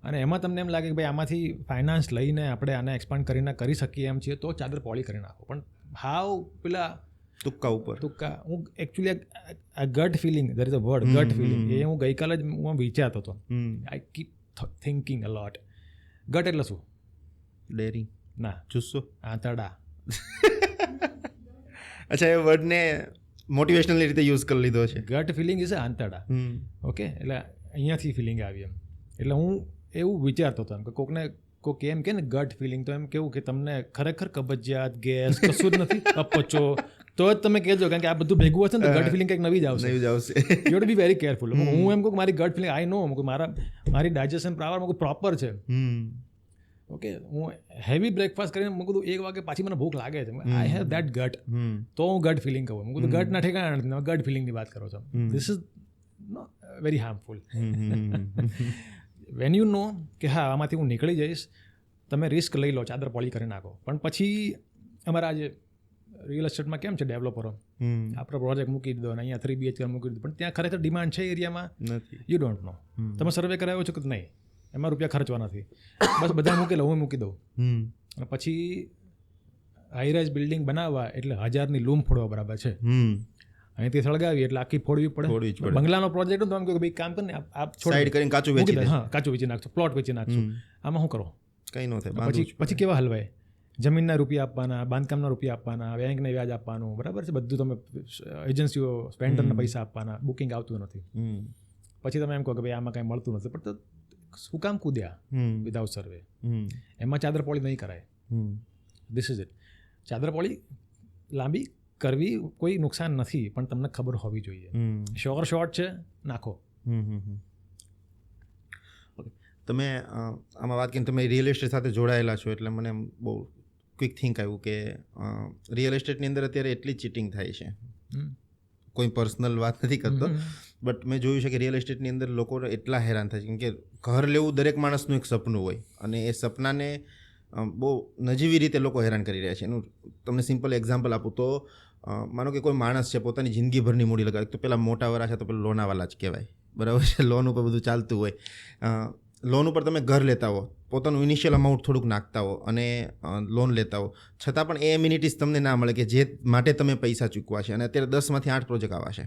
અને એમાં તમને એમ લાગે કે ભાઈ આમાંથી ફાઇનાન્સ લઈને આપણે આને એક્સપાન્ડ કરીને કરી શકીએ એમ છીએ, તો ચાદર પોળી કરી નાખો. પણ હાવ પેલા તુક્કા હું એકચ્યુઅલી આ gut feeling, there is a word gut feeling, એ હું ગઈકાલે જ હું વિચારતો હતો. આઈ કીપ થિંકિંગ અ લોટ. ગટ એટલે શું? ડેરિંગ, ના, જુસ્સો. આંતરડા. અચ્છા, એ વર્ડને મોટિવેશનલ રીતે યુઝ કરી લીધો છે. ગટ ફિલિંગ ઇઝ આંતરડા. ઓકે, એટલે અહીંયાથી ફિલિંગ આવી એમ. એટલે હું એવું વિચારતો હતો એમ કે કોઈક એમ કે ને ગટ ફિલિંગ, તો એમ કેવું કે તમને ખરેખર કબજિયાત, ગેસ કશું જ નથી, અપચો, તો જ તમે કહેજો, કારણ કે આ બધું ભેગું હશે ને તો ગટ ફિલિંગ કંઈક નવી જ આવશે. You to be very careful. હું એમ કહું મારી ગટ ફિલિંગ આઈ નો, મારી ડાયજેશન પાવર પ્રોપર છે. ઓકે, હું હેવી બ્રેકફાસ્ટ કરીને મૂકું તો 1 વાગે પાછી મને ભૂખ લાગે છે, આઈ હેવ દેટ ગટ, તો હું ગટ ફિલિંગ કહું. મૂકું તો ગટ ના ઠેકાણા નથી, તમે ગટ ફિલિંગની વાત કરો છો. This is very harmful. When you know કે હા આમાંથી હું નીકળી જઈશ, તમે રિસ્ક લઈ લો, ચાદર પોળી કરી નાખો, પણ પછી અમારા આજે રિયલ એસ્ટેટમાં કેમ છે, ડેવલપરો આપણો પ્રોજેક્ટ મૂકી દીધો અને અહીંયા 3 BHK મૂકી દીધું, પણ ત્યાં ખરેખર ડિમાન્ડ છે એરિયામાં નથી, યુ ડોન્ટ નો. તમે સર્વે કરાવ્યો છો કે નહીં, એમાં રૂપિયા ખર્ચવા નથી, બસ બધા મૂકી લો, હું મૂકી દઉં. અને પછી હાઈરાઇઝ બિલ્ડિંગ બનાવવા એટલે 1000ની લૂમ ફોડવા બરાબર છે. અહીંથી સળગાવી એટલે આખી ફોડવી પડે. બંગલાનો પ્રોજેક્ટ તો એમ કહ્યું ભાઈ કામ કરીને આપ સાઈડ કરીને કાચું વેચી દે. હા, કાચું વેચી નાખજો, પ્લોટ વેચી નાખજો. આમાં શું કરો, કંઈ ન થાય. પછી કેવા હલવાય, જમીનના રૂપિયા આપવાના, બાંધકામના રૂપિયા આપવાના, બેંકને વ્યાજ આપવાનું, બરાબર છે, બધું તમે એજન્સીઓ સ્પેન્ડરના પૈસા આપવાના, બુકિંગ આવતું નથી. પછી તમે એમ કહો કે ભાઈ આમાં કાંઈ મળતું નથી, પણ તો શું કામ કૂદ્યા વિધાઉટ સર્વે? એમાં ચાદર પોળી નહીં કરાય. This is it. ચાદર પોળી લાંબી કરવી કોઈ નુકસાન નથી, પણ તમને ખબર હોવી જોઈએ. શોર્ટ છે, નાખો. તમે આમાં વાત કરીને તમે રિયલ એસ્ટેટ સાથે જોડાયેલા છો, એટલે મને બહુ ક્વિક થિંક આવ્યું કે રિયલ એસ્ટેટની અંદર અત્યારે એટલી ચીટિંગ થાય છે. કોઈ પર્સનલ વાત નથી કરતો, બટ મેં જોયું છે કે રિયલ એસ્ટેટની અંદર લોકો એટલા હેરાન થાય છે, કેમ કે ઘર લેવું દરેક માણસનું એક સપનું હોય, અને એ સપનાને બહુ નજીવી રીતે લોકો હેરાન કરી રહ્યા છે. એનું તમને સિમ્પલ એક્ઝામ્પલ આપું તો માનો કે કોઈ માણસ છે, પોતાની જિંદગીભરની મૂડી લગાવે, તો પેલા મોટાવાળા છે તો પેલા લોનાવાલા જ કહેવાય, બરાબર છે. લોન ઉપર બધું ચાલતું હોય. લોન ઉપર તમે ઘર લેતા હો, પોતાનું ઇનિશિયલ અમાઉન્ટ થોડુંક નાખતા હો અને લોન લેતા હો, છતાં પણ એ એમ્યુનિટીઝ તમને ના મળે કે જે માટે તમે પૈસા ચૂકવા છે. અને અત્યારે 10માંથી 8 પ્રોજેક્ટ આવા છે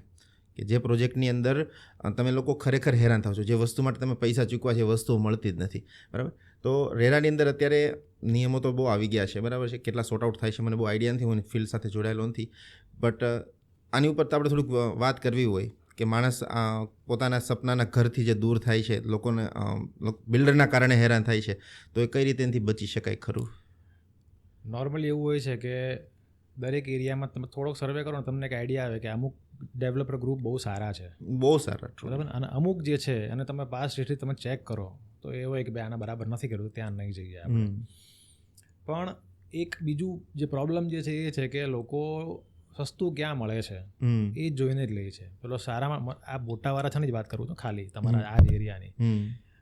કે જે પ્રોજેક્ટની અંદર તમે લોકો ખરેખર હેરાન થાવ છો. જે વસ્તુ માટે તમે પૈસા ચૂકવા છે એ વસ્તુ મળતી જ નથી, બરાબર. તો રેરાની અંદર અત્યારે નિયમો તો બહુ આવી ગયા છે, બરાબર છે. કેટલા સોર્ટ આઉટ થાય છે મને બહુ આઈડિયા નથી, હું ફિલ્ડ સાથે જોડાયેલો નથી, બટ આની ઉપર તો આપણે થોડુંક વાત કરવી હોય કે માણસ પોતાના સપનાના ઘરથી જે દૂર થાય છે, લોકોને બિલ્ડરના કારણે હેરાન થાય છે, તો એ કઈ રીતે એનાથી બચી શકાય ખરું? નોર્મલી એવું હોય છે કે દરેક એરિયામાં તમે થોડોક સર્વે કરો ને તમને એક આઈડિયા આવે કે અમુક ડેવલપર ગ્રુપ બહુ સારા છે, બહુ સારા, બરાબર. અને અમુક જે છે અને તમે પાસ્ટ હિસ્ટ્રી તમે ચેક કરો તો એ હોય કે ભાઈ આના બરાબર નથી કર્યું, ત્યાં નહીં જઈએ આપણે. પણ એક બીજું જે પ્રોબ્લેમ જે છે એ છે કે લોકો સસ્તું ક્યાં મળે છે એ જોઈને જ લે છે. પેલો સારામાં આ મોટાવાળા છે ને જ વાત કરું છું ખાલી તમારા આ જ એરિયાની.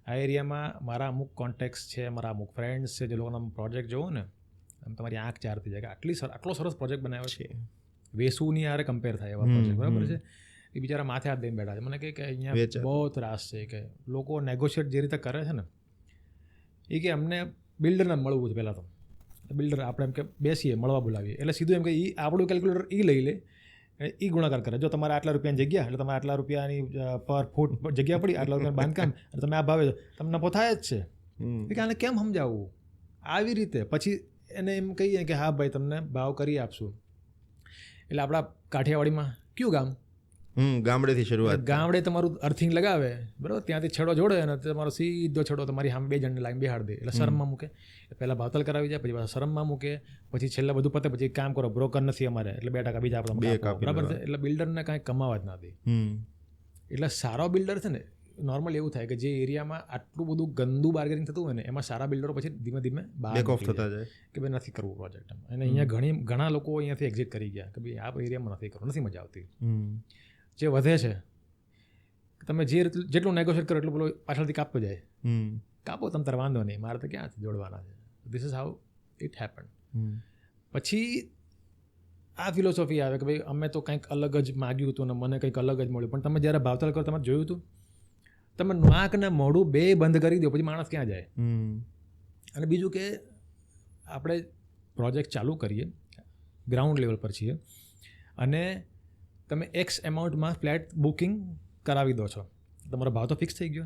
આ એરિયામાં મારા અમુક કોન્ટેક્ટ્સ છે, મારા અમુક ફ્રેન્ડ્સ છે, જે લોકોનો પ્રોજેક્ટ જોવો ને તમારી આંખ ચાર થઈ જાય કે આટલો સરસ પ્રોજેક્ટ બનાવ્યો છે, વેસુની યારે કમ્પેર થાય એવા પ્રોજેક્ટ, બરાબર છે. એ બિચારા માથે હાથ દઈને બેઠા છે. મને કે અહીંયા બહુ ત્રાસ છે કે લોકો નેગોશિએટ જે રીતે કરે છે ને એ કે અમને બિલ્ડરને મળવું છે. પહેલાં તો બિલ્ડર આપણે એમ કે બેસીએ મળવા બોલાવીએ એટલે સીધું એમ કે એ આપણું કેલ્ક્યુલેટર એ લઈ લે, એ ગુણાકાર કરે. જો તમારે આટલા રૂપિયાની જગ્યા એટલે તમારે આટલા રૂપિયાની પર ફૂટ જગ્યા પડી, આટલા રૂપિયાનું બાંધકામ, અને તમે આ ભાવે તમને નફો થાય જ છે. કે આને કેમ સમજાવવું આવી રીતે? પછી એને એમ કહીએ કે હા ભાઈ તમને ભાવ કરી આપશું. એટલે આપણા કાઠિયાવાડીમાં કયું ગામ, ગામડેથી શરૂઆત, ગામડે તમારું અર્થિંગ લગાવે, બરાબર, ત્યાંથી છેડો જોડે અને તમારો સીધો છેડો તમારી સામે 2 જણને લાઈન બેહાડ દે. એટલે શરમમાં મૂકે, પહેલાં ભાવતાલ કરાવી જાય, પછી પાછા શરમમાં મૂકે, પછી છેલ્લે બધું પતે પછી કામ કરો, બ્રોકર નથી અમારે એટલે 2% બીજા આપણે, બરાબર છે. એટલે બિલ્ડરને કાંઈ કમાવા જ ના દે. એટલે સારો બિલ્ડર છે ને, નોર્મલી એવું થાય કે જે એરિયામાં આટલું બધું ગંદુ બાર્ગેનિંગ થતું હોય ને એમાં સારા બિલ્ડરો પછી ધીમે ધીમે બેક ઓફ થતા જાય કે ભાઈ નથી કરવું પ્રોજેક્ટ. અને અહીંયા ઘણા લોકો અહીંયાથી એક્ઝિટ કરી ગયા કે ભાઈ આ એરિયામાં નથી કરવું, નથી મજા આવતી. જે વધે છે તમે જેટલું નેગોશિએટ કરો એટલું પેલો પાછળથી કાપતો જાય. કાપો તમે તાર વાંધો નહીં, મારે તો ક્યાં જોડવાના છે. This is how it happen. પછી આ ફિલોસોફી આવે કે ભાઈ અમે તો કંઈક અલગ જ માગ્યું હતું ને મને કંઈક અલગ જ મળ્યું. પણ તમે જ્યારે ભાવતાલ કરો તમે જોયું હતું, તમે નાક ને મોઢું 2 બંધ કરી દો પછી માણસ ક્યાં જાય? અને બીજું કે આપણે પ્રોજેક્ટ ચાલુ કરીએ, ગ્રાઉન્ડ લેવલ પર છીએ અને તમે એક્સ એમાઉન્ટમાં ફ્લેટ બુકિંગ કરાવી દો છો, તમારો ભાવ તો ફિક્સ થઈ ગયો.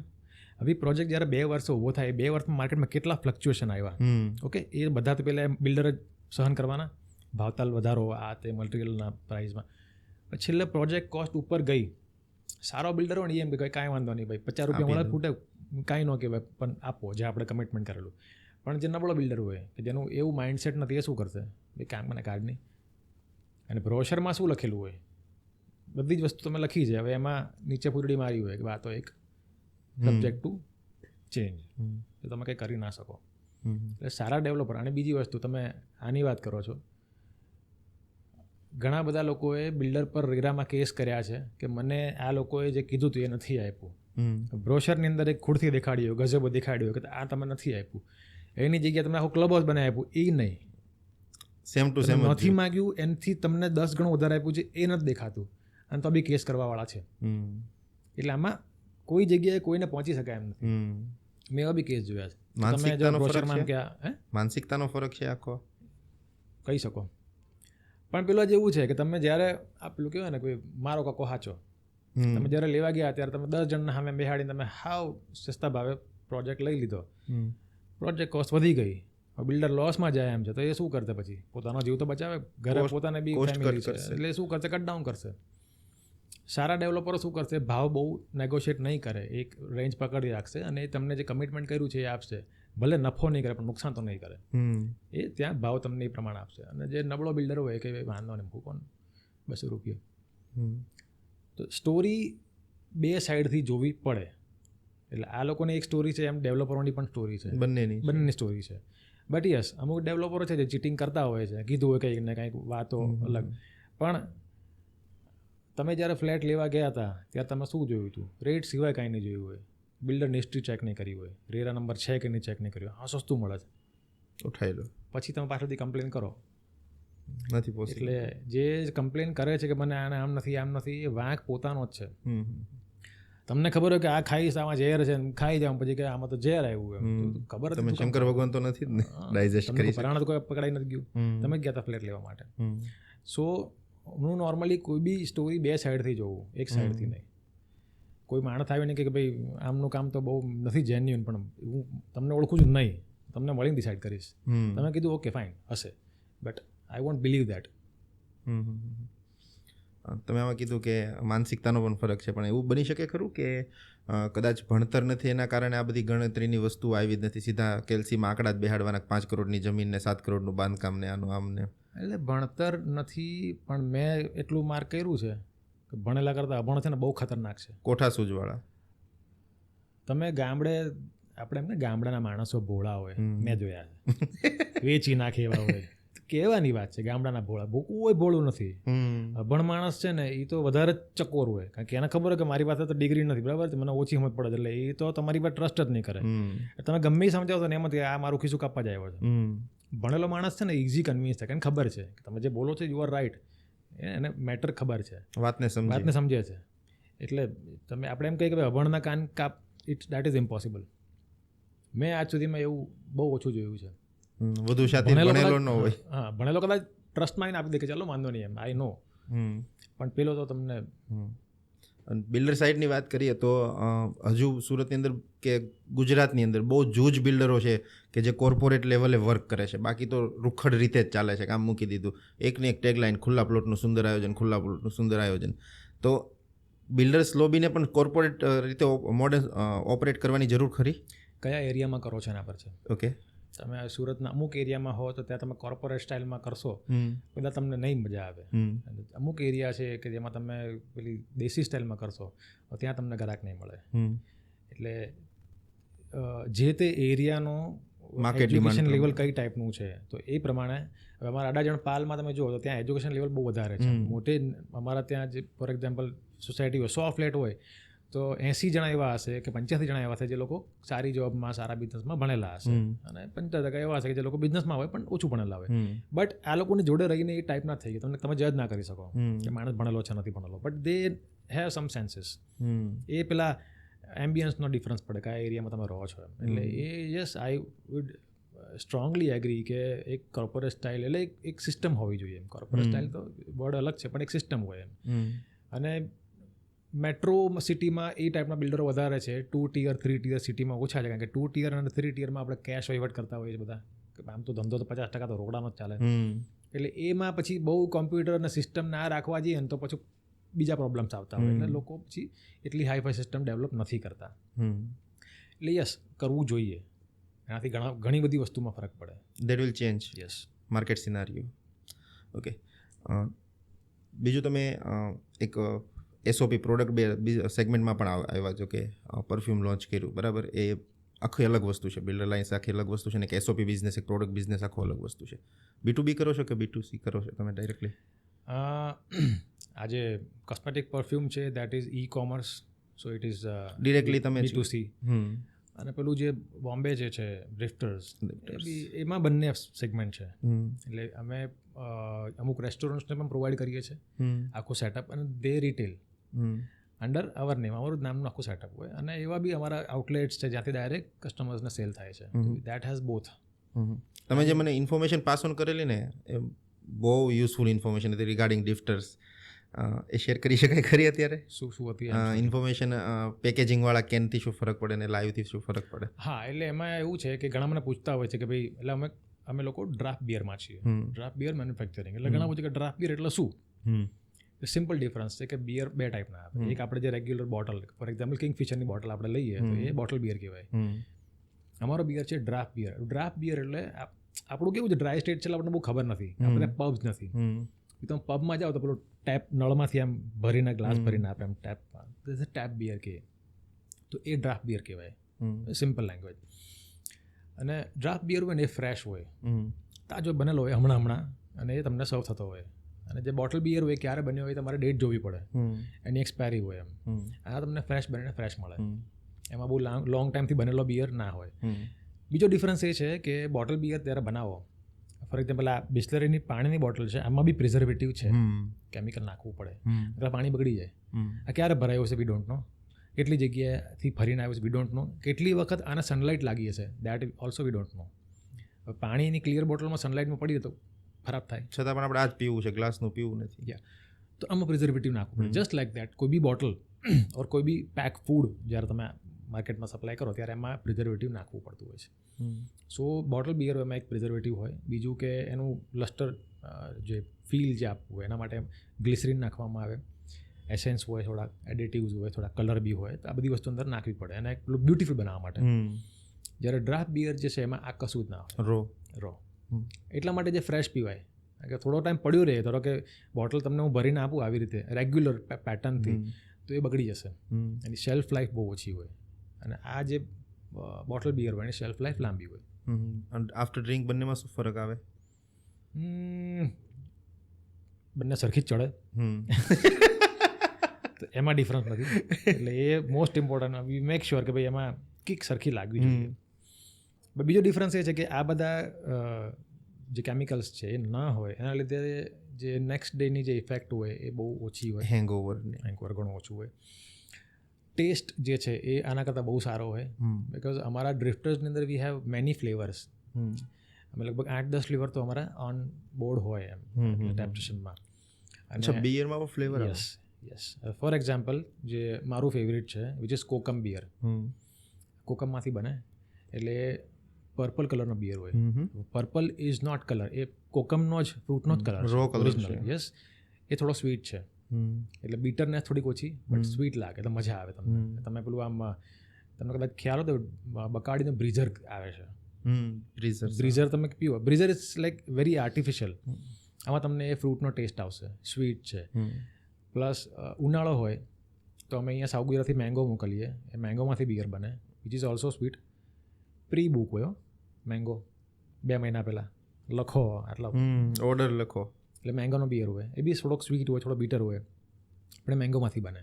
હવે પ્રોજેક્ટ જ્યારે 2 વર્ષ ઊભો થાય, 2 વર્ષમાં માર્કેટમાં કેટલા ફ્લક્ચ્યુએશન આવ્યા, ઓકે, એ બધા તો પહેલાં બિલ્ડર જ સહન કરવાના, ભાવતાલ વધારો આ તે મટીરિયલના પ્રાઇસમાં. પછી છેલ્લે પ્રોજેક્ટ કોસ્ટ ઉપર ગઈ, સારો બિલ્ડર હોય ને એમ કે કાંઈ વાંધો નહીં ભાઈ, 50 રૂપિયા મળે ફૂટે કાંઈ ન કહેવાય, પણ આપો જે આપણે કમિટમેન્ટ કરેલું. પણ જે નબળો બિલ્ડર હોય કે જેનું એવું માઇન્ડસેટ નથી, એ શું કરશે, ભાઈ કામ મને કાર્ડ નહીં. અને બ્રોશરમાં શું લખેલું હોય, બધી જ વસ્તુ તમે લખી છે, હવે એમાં નીચે ફૂટડી મારી હોય કે આ તો એક સબ્જેક્ટ ટુ ચેન્જ, તો તમે કંઈ કરી ના શકો. એટલે સારા ડેવલપર. અને બીજી વસ્તુ, તમે આની વાત કરો છો, ઘણા બધા લોકોએ બિલ્ડર પર રેરામાં કેસ કર્યા છે કે મને આ લોકોએ જે કીધું હતું એ નથી આપ્યું. બ્રોશરની અંદર એક ખુરથી દેખાડ્યો, ગઝબો દેખાડ્યો કે આ તમે નથી આપ્યું, એની જગ્યાએ તમે આખું ક્લબ હાઉસ બનાવી આપ્યું, એ નહીં, સેમ ટુ સેમ નથી માગ્યું, એનાથી તમને 10 ગણું વધારે આપ્યું છે, એ નથી દેખાતું, અને તો બી કેસ કરવાવાળા છે. એટલે આમાં કોઈ જગ્યાએ કોઈને પહોંચી શકાય એમ નથી. મેં એવા બી કેસ જોયા છે. માનસિકતાનો ફરક છે આખો, કહી શકો. પણ પેલો જેવું છે કે તમે જ્યારે આ પેલું કહેવાય ને કોઈ મારો કાકો સાચો, તમે જ્યારે લેવા ગયા ત્યારે તમે 10 જણના સામે બેહાડીને તમે હાવ સસ્તા ભાવે પ્રોજેક્ટ લઈ લીધો, પ્રોજેક્ટ કોસ્ટ વધી ગઈ, બિલ્ડર લોસમાં જાય એમ છે, તો એ શું કરશે પછી? પોતાનો જીવ તો બચાવે, ઘરે પોતાને બી ફેમિલી છે, એટલે શું કરશે? કટ ડાઉન કરશે. સારા ડેવલપરો શું કરશે? ભાવ બહુ નેગોશિએટ નહીં કરે, એક રેન્જ પકડી રાખશે, અને તમને જે કમિટમેન્ટ કર્યું છે એ આપશે. ભલે નફો નહીં કરે પણ નુકસાન તો નહીં કરે, એ ત્યાં ભાવ તમને એ પ્રમાણે આપશે. અને જે નબળો બિલ્ડર હોય કે વાંધો નહીં મૂકો 200 રૂપિયા. તો સ્ટોરી 2 સાઈડથી જોવી પડે. એટલે આ લોકોની એક સ્ટોરી છે, એમ ડેવલપરોની પણ સ્ટોરી છે, બંનેની સ્ટોરી છે. બટ યસ, અમુક ડેવલપરો છે જે ચીટિંગ કરતા હોય છે, કીધું હોય કંઈક ને કંઈક વાતો અલગ. પણ તમે જ્યારે ફ્લેટ લેવા ગયા હતા ત્યારે તમે શું જોયું હતું? રેટ સિવાય કાંઈ નહીં જોયું હોય, બિલ્ડરની હિસ્ટ્રી ચેક નહીં કરી હોય, રેરા નંબર છે કે નહીં ચેક નહીં કર્યો, હા સસ્તું મળે છે, ઉઠાવી લો, પછી તમે પાછળથી કમ્પ્લેન કરો, નથી પોસિબલ. એટલે જે કમ્પ્લેન કરે છે કે મને આને આમ નથી, એ વાંક પોતાનો જ છે. તમને ખબર હોય કે આ ખાઈશ, આમાં ઝેર છે, ખાઈ જાવ, પછી કે આમાં તો ઝેર આવ્યું, ખબર તમે શંકર ભગવાન તો નથી જ ને ડાયજેસ્ટ કરી પરાણ તો કોઈ પકડાઈ નથી ગયું, તમે ગયા હતા ફ્લેટ લેવા માટે. સો હું નોર્મલી કોઈ બી સ્ટોરી 2 સાઈડથી જોઉં, એક સાઈડથી નહીં. કોઈ માણસ આવે નહીં કે ભાઈ આમનું કામ તો બહુ નથી જેન્યુઅન, પણ હું તમને ઓળખું છું નહીં, તમને મળીને ડિસાઇડ કરીશ. તમે કીધું ઓકે ફાઇન હશે, but I want believe that. તમે આમાં કીધું કે માનસિકતાનો પણ ફરક છે, પણ એવું બની શકે ખરું કે કદાચ ભણતર નથી એના કારણે આ બધી ગણતરીની વસ્તુ આવી જ નથી, સીધા કેલ્સીમાં આંકડા જ બેહાડવાના, 5 કરોડની જમીનને 7 કરોડનું બાંધકામ ને આનું આમને? એટલે ભણતર નથી, પણ મેં એટલું માર્ક કર્યું છે કે ભણેલા કરતાં અભણ છે ને બહુ ખતરનાક છે. કોઠા સૂઝવાળા. તમે ગામડે, આપણે એમ ને ગામડાના માણસો ભોળા હોય, મેં જોયા છે, વેચી નાખે એવા હોય, કહેવાની વાત છે ગામડાના ભોળા. કોઈ ભોળું નથી. અભણ માણસ છે ને એ તો વધારે જ ચકોર હોય, કારણ કે એને ખબર હોય કે મારી પાસે તો ડિગ્રી નથી, બરાબર છે, મને ઓછી સમજ પડે, એટલે એ તો તમારી પાસે ટ્રસ્ટ જ નહીં કરે. તમે ગમે એ સમજાવો તો એમ જ આ મારું ખિસ્સું કાપવા જાય છે. ભણેલો માણસ છે ને ઇઝી કન્વિન્સ થાય, કારણ ખબર છે કે તમે જે બોલો છો યુ આર રાઈટ, એને મેટર ખબર છે, વાતને સમજે છે. એટલે તમે આપણે એમ કહીએ કે ભાઈ અભણના કાન કાપ, દેટ ઇઝ ઇમ્પોસિબલ. મેં આજ સુધીમાં એવું બહુ ઓછું જોયું છે. વધુ સાથે ભણેલો ન હોય. હા, ભણેલો કદાચ ટ્રસ્ટમાં આવીને આપી દે કે ચાલો વાંધો નહીં, એમ આઈ નો. પણ પેલો તો તમને બિલ્ડર સાઇડની વાત કરીએ તો હજુ સુરતની અંદર કે ગુજરાતની અંદર બહુ જૂજ બિલ્ડરો છે કે જે કોર્પોરેટ લેવલે વર્ક કરે છે, બાકી તો રૂખડ રીતે જ ચાલે છે, કામ મૂકી દીધું, એકને એક ટેગલાઇન, ખુલ્લા પ્લોટનું સુંદર આયોજન, ખુલ્લા પ્લોટનું સુંદર આયોજન. તો બિલ્ડર્સ લોબીને પણ કોર્પોરેટ રીતે મોડર્ન ઓપરેટ કરવાની જરૂર ખરી? કયા એરિયામાં કરો છો એના પર છે. ઓકે, તમે સુરતના અમુક એરિયામાં હો તો ત્યાં તમે કોર્પોરેટ સ્ટાઇલમાં કરશો, બધા તમને નહીં મજા આવે. અમુક એરિયા છે કે જેમાં તમે પેલી દેશી સ્ટાઇલમાં કરશો તો ત્યાં તમને ગ્રાહક નહીં મળે. એટલે જે તે એરિયાનો એજ્યુકેશન લેવલ કઈ ટાઈપનું છે તો એ પ્રમાણે. હવે અમારા અડાજણ પાલમાં તમે જુઓ તો ત્યાં એજ્યુકેશન લેવલ બહુ વધારે છે. મોટે અમારા ત્યાં જે ફોર એક્ઝામ્પલ સોસાયટી હોય 100 ફ્લેટ હોય તો 80 જણા એવા હશે કે 85 જણા એવા હશે જે લોકો સારી જોબમાં, સારા બિઝનેસમાં ભણેલા હશે, અને 50% એવા હશે કે જે લોકો બિઝનેસમાં હોય પણ ઓછું ભણેલા હોય. બટ આ લોકોની જોડે રહીને એ ટાઈપના થઈ ગયા, તમે જજ ના કરી શકો કે માણસ ભણેલો છે નથી ભણેલો, but they have some senses. એ પેલા એમ્બિયન્સનો ડિફરન્સ પડે કયા એરિયામાં તમે રહો છો. એટલે એ yes, I would strongly agree કે એક કોર્પોરેટ સ્ટાઇલ એટલે એક સિસ્ટમ હોવી જોઈએ. કોર્પોરેટ સ્ટાઇલ તો વર્ડ અલગ છે પણ એક સિસ્ટમ હોય એમ. અને મેટ્રો સિટીમાં એ ટાઈપના બિલ્ડરો વધારે છે, 2 ટિયર 3 ટિયર સિટીમાં ઓછા છે, કારણ કે 2 ટિયર અને 3 ટિયરમાં આપણે કેશ વહીવટ કરતા હોઈએ છીએ બધા, આમ તો ધંધો તો 50% તો રોકડાનો જ ચાલે, એટલે એમાં પછી બહુ કોમ્પ્યુટર અને સિસ્ટમ ના રાખવા જઈએ ને તો પછી બીજા પ્રોબ્લેમ્સ આવતા હોય, એટલે લોકો પછી એટલી હાઈ-ફાઈ સિસ્ટમ ડેવલપ નથી કરતા. એટલે યસ, કરવું જોઈએ, એનાથી ઘણી બધી વસ્તુમાં ફરક પડે. That will change yes market સિનારીઓ. Okay, બીજું તમે એક એસઓપી પ્રોડક્ટ સેગમેન્ટમાં પણ આવ્યા છો કે પરફ્યુમ લોન્ચ કર્યું, બરાબર? એ આખી અલગ વસ્તુ છે, બિલ્ડર લાઇન્સ આખી અલગ વસ્તુ છે ને એક એસઓપી બિઝનેસ, એક પ્રોડક્ટ બિઝનેસ આખો અલગ વસ્તુ છે. B2B કરો છો કે B2C કરો છો તમે ડાયરેક્ટલી? આજે કોસ્મેટિક પરફ્યુમ છે that is e-commerce, so it is directly તમે B2C. અને પેલું જે બોમ્બે જે છે ડ્રિફ્ટર્સ, એમાં બંને સેગમેન્ટ છે. એટલે અમે અમુક રેસ્ટોરન્ટ્સને પણ પ્રોવાઈડ કરીએ છીએ આખું સેટઅપ, અને દે રિટેલ અંડર અવર નેમ, અમારું જ નામનું આખું સેટઅપ હોય, અને એવા બી અમારા આઉટલેટ્સ છે જ્યાંથી ડાયરેક્ટ કસ્ટમર્સને સેલ થાય છે. That has both. તમે જે મને ઇન્ફોર્મેશન પાસ ઓન કરેલી ને એ બહુ યુઝફુલ ઇન્ફોર્મેશન હતી રિગાર્ડિંગ ડિફ્ટર્સ, એ શેર કરી શકાય ખરી અત્યારે? શું હતી ઇન્ફોર્મેશન પેકેજિંગવાળા કેનથી શું ફરક પડે ને લાઈવથી શું ફરક પડે? હા, એટલે એમાં એવું છે કે ઘણા મને પૂછતા હોય છે કે ભાઈ, એટલે અમે લોકો ડ્રાફ્ટ બિયરમાં છીએ, ડ્રાફ્ટ બિયર મેન્યુફેક્ચરિંગ, એટલે ઘણા પૂછે કે ડ્રાફ્ટ બિયર એટલે શું? સિમ્પલ ડિફરન્સ છે કે બિયર બે ટાઈપના આવે. એક આપણે જે રેગ્યુલર બોટલ, ફોર એક્ઝામ્પલ કિંગફિશરની બોટલ આપણે લઈએ તો એ બોટલ બિયર કહેવાય. અમારો બિયર છે ડ્રાફ્ટ બિયર. ડ્રાફ્ટ બિયર એટલે આપણું કેવું છે, ડ્રાય સ્ટેટ છે એટલે આપણને બહુ ખબર નથી, આપણે પબ્સ નથી. તમે પબમાં જાઓ તો પેલું ટેપ નળમાંથી આમ ભરીને ગ્લાસ ભરીને આપે એમ ટેપમાં, ટેપ બિયર કહે, તો એ ડ્રાફ્ટ બિયર કહેવાય, સિમ્પલ લેંગ્વેજ. અને ડ્રાફ્ટ બિયર હોય ને એ ફ્રેશ હોય, તાજો બનેલો હોય હમણાં, અને એ તમને સર્વ થતો હોય. અને જે બોટલ બિયર હોય ક્યારે બન્યો હોય તમારે ડેટ જોવી પડે, એની એક્સપાયરી હોય એમ. આ તમને ફ્રેશ બનીને ફ્રેશ મળે, એમાં બહુ લોંગ ટાઈમથી બનેલો બિયર ના હોય. બીજો ડિફરન્સ એ છે કે બોટલ બિયર ત્યારે બનાવો, ફોર એક્ઝામ્પલ આ બિસ્લરીની પાણીની બોટલ છે, આમાં બી પ્રિઝર્વેટિવ છે, કેમિકલ નાખવું પડે, એટલે પાણી બગડી જાય. આ ક્યારે ભરાયું છે વી ડોન્ટ નો, કેટલી જગ્યાએથી ફરીને આવ્યું છે વી ડોન્ટ નો, કેટલી વખત આને સનલાઇટ લાગી હશે that also we don't know. પાણીની ક્લિયર બોટલમાં સનલાઇટમાં પડી તો ખરાબ થાય, છતાં પણ આપણે આ જ પીવું છે, ગ્લાસનું પીવું નથી. તો આમાં પ્રિઝર્વેટિવ નાખવું પડે. જસ્ટ લાઇક દેટ કોઈ બી બોટલ ઓર કોઈ બી પેક ફૂડ જ્યારે તમે માર્કેટમાં સપ્લાય કરો ત્યારે એમાં પ્રિઝર્વેટિવ નાખવું પડતું હોય છે. સો બોટલ બિયર એમાં એક પ્રિઝર્વેટિવ હોય. બીજું કે એનું લસ્ટર જે ફીલ જે આપવું હોય એના માટે ગ્લિસરીન નાખવામાં આવે, એસેન્સ હોય, થોડા એડિટિવ્સ હોય, થોડા કલર બી હોય, તો આ બધી વસ્તુ અંદર નાખવી પડે અને પેલું બ્યુટીફુલ બનાવવા માટે. જ્યારે ડ્રાફ્ટ બિયર જે છે એમાં આ કશું જ ના હોય, રો. એટલા માટે જે ફ્રેશ પીવાય, કે થોડો ટાઈમ પડ્યો રહે, ધારો કે બોટલ તમને હું ભરીને આપું આવી રીતે રેગ્યુલર પેટર્નથી, તો એ બગડી જશે, એની શેલ્ફ લાઈફ બહુ ઓછી હોય. અને આ જે બોટલ બિયર હોય એની શેલ્ફ લાઈફ લાંબી હોય. આફ્ટર ડ્રિંક બંનેમાં શું ફરક આવે? બંને સરખી જ ચડે, તો એમાં ડિફરન્સ નથી. એટલે એ most important, we make sure કે ભાઈ એમાં કિક સરખી લાગવી જોઈએ. બીજો ડિફરન્સ એ છે કે આ બધા જે કેમિકલ્સ છે એ ના હોય, એના લીધે જે નેક્સ્ટ ડેની જે ઇફેક્ટ હોય એ બહુ ઓછી હોય, હેંગઓવર ઘણું ઓછું હોય. ટેસ્ટ જે છે એ આના કરતાં બહુ સારો હોય, બિકોઝ અમારા ડ્રિફ્ટર્સની અંદર વી હેવ મેની ફ્લેવર્સ. અમે લગભગ 8-10 ફ્લેવર તો અમારા ઓન બોર્ડ હોય એમ ટેમ્પટેશનમાં. અને બિયરમાં પણ ફ્લેવર? યસ. ફોર એક્ઝામ્પલ જે મારું ફેવરિટ છે વિચ ઇઝ કોકમ બિયર. કોકમમાંથી બને, એટલે પર્પલ કલરનો બિયર હોય. પર્પલ ઇઝ નોટ કલર, એ કોકમનો જ ફ્રૂટનો જ કલર, રો કલર. યસ. એ થોડો સ્વીટ છે, એટલે બીટરનેસ થોડીક ઓછી, બટ સ્વીટ લાગે, તો મજા આવે તમને. તમે પેલું આમ તમને કદાચ ખ્યાલ હોય તો બકાડીનું બ્રીઝર આવે છે, બ્રીઝર તમે પીવો, બ્રીઝર ઇઝ લાઈક વેરી આર્ટિફિશિયલ. આમાં તમને એ ફ્રૂટનો ટેસ્ટ આવશે, સ્વીટ છે. પ્લસ ઉનાળો હોય તો અમે અહીંયા સાઉથ ગુજરાતથી મેંગો મોકલીએ, એ મેંગોમાંથી બિયર બને which is also sweet. Pre book હોય મેંગો, 2 મહિના પહેલાં લખો, આટલા ઓર્ડર લખો, એટલે મેંગોનો બિયર હોય, એ બી થોડોક સ્વીટ હોય, થોડો બીટર હોય, પણ મેંગોમાંથી બને.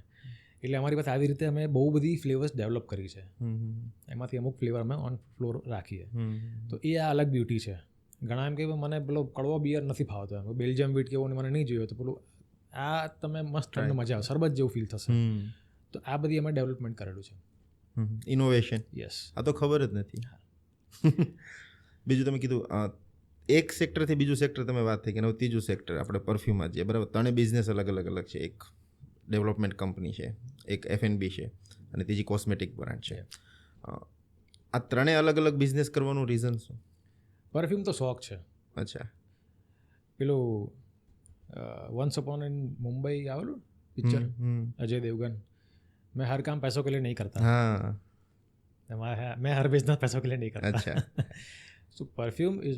એટલે અમારી પાસે આવી રીતે અમે બહુ બધી ફ્લેવર્સ ડેવલપ કરી છે, એમાંથી અમુક ફ્લેવર અમે ઓન ફ્લોર રાખીએ. તો એ આ અલગ બ્યુટી છે. ઘણા એમ કે મને પેલો કડવો બિયર નથી ભાવતો, એમ બેલ્જિયમ વીટ કેવો મને નહીં જોયો, તો પેલું આ તમે મસ્ત તમને મજા આવે, શરબત જેવું ફીલ થશે. તો આ બધી અમે ડેવલપમેન્ટ કરેલું છે. ઇનોવેશન. યસ. આ તો ખબર જ નથી. બીજું તમે કીધું એક સેક્ટરથી બીજું સેક્ટર તમે વાત થઈ કે ત્રીજું સેક્ટર આપણે પરફ્યુમમાં જઈએ, બરાબર? ત્રણે બિઝનેસ અલગ અલગ છે. એક ડેવલપમેન્ટ કંપની છે, એક F&B છે અને ત્રીજી કોસ્મેટિક બ્રાન્ડ છે. આ ત્રણેય અલગ અલગ બિઝનેસ કરવાનું રીઝન શું? પરફ્યુમ તો શોખ છે. અચ્છા. પેલું વન્સ અપોન ઇન મુંબઈ આવેલું પિક્ચર અજય દેવગન, મેં હર કામ પૈસો કે લીએ નહીં કરતા, હા, मैं हर बिजनेस पैसों के लिए नहीं करता. अच्छा. So perfume is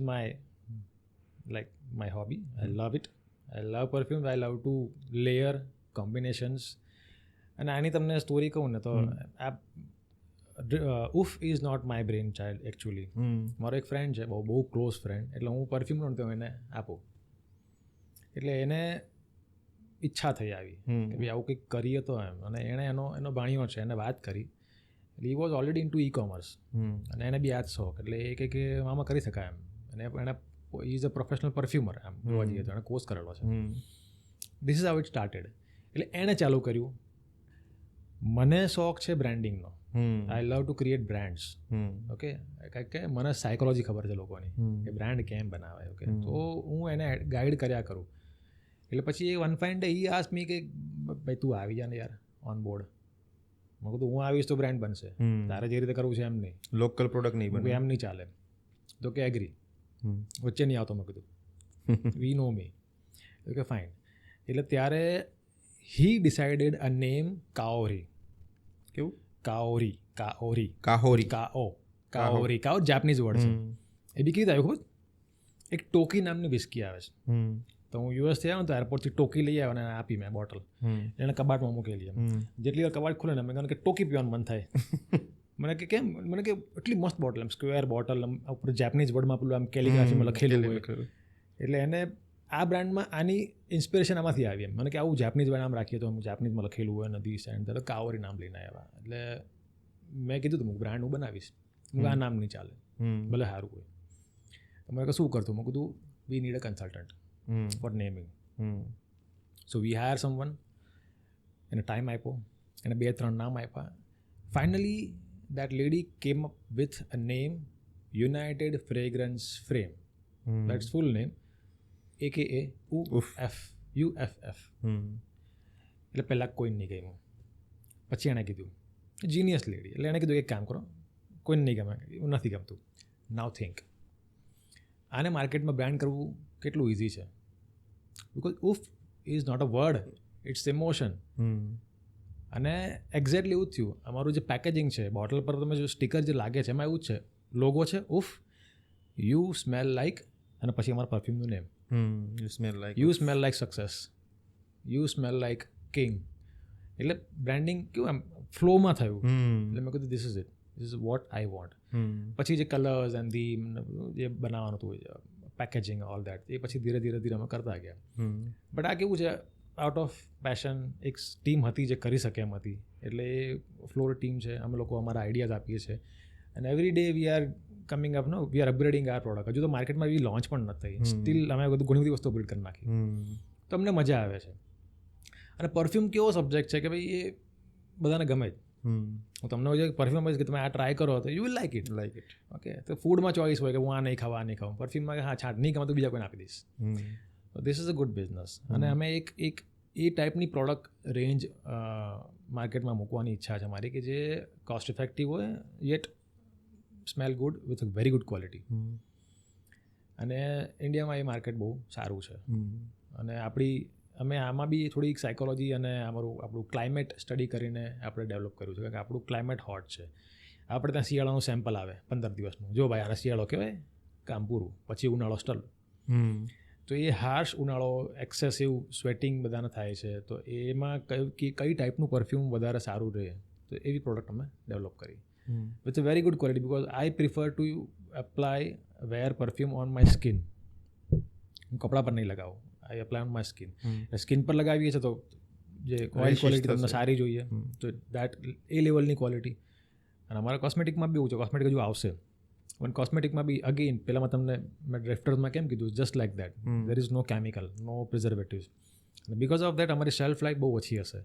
my hobby. I love it. I love perfume. I love to layer combinations. અને આની તમને સ્ટોરી કહું ને તો Uff is not my brain child actually. મારો એક ફ્રેન્ડ છે, બહુ ક્લોઝ ફ્રેન્ડ, એટલે હું પરફ્યુમ લો તો એને આપું, એટલે એને ઈચ્છા થઈ આવી કે ભાઈ આવું કંઈક કરીએ તો એમ. અને એણે એનો ભાણિયો છે, એને વાત કરી. He was already in to e-commerce અને એને બી આ જ શોખ, એટલે એ કંઈક આમાં કરી શકાય એમ. અને એને ઇઝ અ પ્રોફેશનલ પરફ્યુમર એમ જોવા જઈએ તો, એણે કોર્સ કરેલો છે. This is how it started. એટલે એણે ચાલુ કર્યું. મને શોખ છે બ્રાન્ડિંગનો. I love to create brands. Okay, કારણ કે મને સાયકોલોજી ખબર છે લોકોની કે બ્રાન્ડ કેમ બનાવાય. ઓકે, તો હું એને ગાઈડ કર્યા કરું. એટલે પછી વન ફાઇન ડે ઈ આસ્ક મી કે ભાઈ તું આવી જા ને યાર ઓન બોર્ડ. મેં કીધું હું આવીશ તો બ્રાન્ડ બનશે, તારે જે રીતે કરવું છે એમ નહીં, લોકલ પ્રોડક્ટ નહીં બને, એમ નહીં ચાલે. તો કે એગ્રી, વચ્ચે નહીં આવતો. મેં કીધું વી નો મી. Okay fine. એટલે ત્યારે હી ડિસાઇડેડ અ નેમ કાઓરી. કેવું? કાઓરી. કાહોરી. કાઓરી જાપનીઝ વર્ડ છે. એ બી કીધું આવ્યું ખબર, એક ટોકી નામની વિસ્કી આવે છે. તો હું યુએસથી આવ્યો તો એરપોર્ટથી ટોકી લઈ આવ્યો અને આપી મેં બોટલ, એને કબાટમાં મૂકેલી. એમ જેટલી વાર કબાટ ખુલે ને મેં કહ્યું કે ટોકી પીવાનું મન થાય. મને કે કેમ? મને કે એટલી મસ્ત બોટલ, એમ સ્ક્વેર બોટલ, ઉપર જાપનીઝ વર્ડમાં પેલું આમ કેલિગ્રાફીમાં લખેલું હોય. એટલે એને આ બ્રાન્ડમાં આની ઇન્સ્પિરેશન આમાંથી આવી. એમ મને કે આવું જાપનીઝ નામ રાખીએ તો જાપનીઝમાં લખેલું હોય નદી એન્ડ તો કાઓરી નામ લઈને આવ્યા. એટલે મેં કીધું તું બ્રાન્ડ હું બનાવીશ, આ નામ નહીં ચાલે, ભલે સારું હોય. તો મેં કહ્યું શું કરતું? મેં કીધું we need a consultant for naming. So we hire someone, એને ટાઈમ આપ્યો, એને 2-3 નામ આપ્યા. Finally that lady came up with a name, United Fragrance Frame. That's full name, aka UFF. એટલે પહેલાં કોઈ નહીં ગમ્યું. પછી એણે કીધું, જીનિયસ લેડી, એટલે એણે કીધું એક કામ કરો, કોઈને નહીં ગમે, એવું નથી ગમતું, નાવ થિંક આને માર્કેટમાં બ્રાન્ડ કરવું કેટલું ઇઝી છે. Because Uff is not a word, it's emotion. અને એક્ઝેક્ટલી એવું જ થયું. અમારું જે પેકેજિંગ છે, બોટલ પર તમે જો સ્ટીકર જે લાગે છે એમાં એવું જ છે, લોગો છે ઉફ, યુ સ્મેલ લાઈક, અને પછી અમારા પરફ્યુમનું name, you smell like success, you smell like king. એટલે બ્રાન્ડિંગ કેવું એમ ફ્લોમાં થયું. એટલે મેં કીધું this is it, this is what I want. પછી જે કલર્સ એન્ડ ધી જે બનાવવાનું હતું, પેકેજિંગ ઓલ દેટ, એ પછી ધીરે ધીરે અમે કરતા ગયા. બટ આ કેવું છે, આઉટ ઓફ પેશન એક ટીમ હતી જે કરી શકે એમ હતી. એટલે એ ફ્લોર ટીમ છે, અમે લોકો અમારા આઈડિયાઝ આપીએ છીએ. અને every day we are coming up, we are upgrading our product. હજુ તો માર્કેટમાં એવી લોન્ચ પણ નથી થઈ, સ્ટીલ અમે બધું ઘણી બધી વસ્તુ અપગ્રેડ કરી નાખી. તો અમને મજા આવે છે. અને પરફ્યુમ કેવો સબ્જેક્ટ છે કે ભાઈ એ બધાને ગમે જ. હું તમને જે પરફ્યુમ કહીશ કે તમે આ ટ્રાય કરો તો you will like it. Okay, તો ફૂડમાં ચોઈસ હોય કે હું આ નહીં ખાવા, આ નહીં ખાવું. પરફ્યુમમાં હા છાંટ નહીં ગમે તો બીજા કોઈને આપી દઈશ. This is a good business. અને અમે એક એ ટાઈપની પ્રોડક્ટ રેન્જ માર્કેટમાં મૂકવાની ઈચ્છા છે મારી કે જે કોસ્ટ ઇફેક્ટિવ હોય yet smell good with very good quality. અને ઇન્ડિયામાં એ માર્કેટ બહુ સારું છે. અને અમે આમાં બી થોડીક સાયકોલોજી અને આપણું ક્લાઇમેટ સ્ટડી કરીને આપણે ડેવલપ કર્યું છે. કારણ કે આપણું ક્લાઇમેટ હોટ છે. આપણે ત્યાં શિયાળાનું સેમ્પલ આવે 15 દિવસનું, જો ભાઈ આને શિયાળો કહેવાય, કામ પૂરું. પછી ઉનાળો સ્ટલ. તો એ હાર્શ ઉનાળો, એક્સેસિવ સ્વેટિંગ બધાને થાય છે. તો એમાં કઈ ટાઈપનું પરફ્યુમ વધારે સારું રહે, તો એવી પ્રોડક્ટ અમે ડેવલપ કરી with a very good quality. Because I prefer to apply wear perfume on my skin. હું કપડા પર નહીં લગાવું, I apply on my skin. Skin પર લગાવીએ છીએ તો જે ઓઇલ ક્વોલિટી તમને સારી જોઈએ, તો દેટ એ લેવલની ક્વોલિટી. અને અમારા કોસ્મેટિકમાં બી એવું છે, કોસ્મેટિક હજુ આવશે. પણ કોસ્મેટિકમાં બી અગેન પહેલાંમાં તમને મેં ડ્રેફ્ટર્સમાં કેમ કીધું, just like that, there is no chemical, no preservatives. Because of that અમારી શેલ્ફ લાઈફ બહુ ઓછી હશે.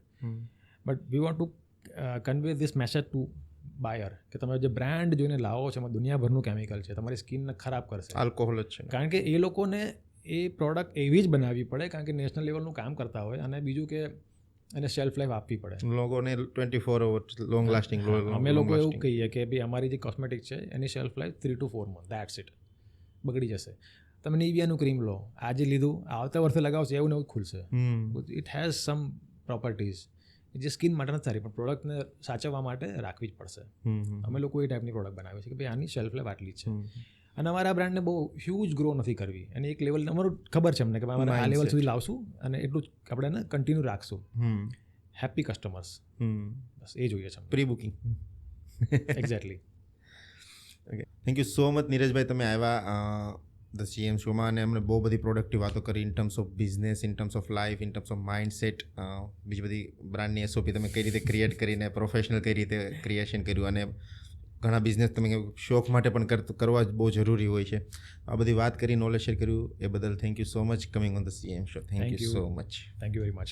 But we want to convey this message to buyer કે તમે જે બ્રાન્ડ જોઈને લાવો છો એમાં દુનિયાભરનું કેમિકલ છે, તમારી સ્કિનને ખરાબ કરશે. આલ્કોહોલ જ છે. કારણ કે એ લોકોને એ પ્રોડક્ટ એવી જ બનાવવી પડે, કારણ કે નેશનલ લેવલનું કામ કરતા હોય. અને બીજું કે અને શેલ્ફ લાઈફ આપવી પડે. લોકોને 24 અવર લોંગ લાસ્ટિંગ અમે લોકો એવું કહીએ કે ભાઈ અમારી જે કોસ્મેટિક છે એની shelf life 3 to 4 month, that's it. બગડી જશે. તમે નિવિયાનું ક્રીમ લો, આજે લીધું આવતા વર્ષે લગાવશે એવું ને એવું ખુલશે. ઇટ હેઝ સમ પ્રોપર્ટીઝ જે સ્કિન માટે નથી સારી, પણ પ્રોડક્ટને સાચવવા માટે રાખવી જ પડશે. અમે લોકો એ ટાઈપની પ્રોડક્ટ બનાવીએ છીએ કે ભાઈ આની શેલ્ફ લાઈફ આટલી જ છે. અને અમારા બ્રાન્ડને બહુ હ્યુજ ગ્રો નથી કરવી, અને એક લેવલ અમારું ખબર છે અમને કે અમારે આ લેવલ સુધી લાવશું અને એટલું જ આપણે એને કન્ટિન્યુ રાખશું. હેપી કસ્ટમર્સ, બસ એ જોઈએ છે. Pre booking. Exactly. Okay, thank you so much નીરજભાઈ, તમે આવ્યા ધ CM શોમાં અને અમને બહુ બધી પ્રોડક્ટિવ વાતો કરી in terms of business, in terms of life, in terms of mindset, બીજી બધી બ્રાન્ડની SOP તમે કઈ રીતે ક્રિએટ કરીને પ્રોફેશનલ કઈ રીતે ક્રિએશન કર્યું, અને ઘણા બિઝનેસ તમે શોખ માટે પણ કરવા જ બહુ જરૂરી હોય છે. આ બધી વાત કરી, નોલેજ શેર કર્યું એ બદલ thank you so much coming on the CM show. Thank you so much. Thank you very much.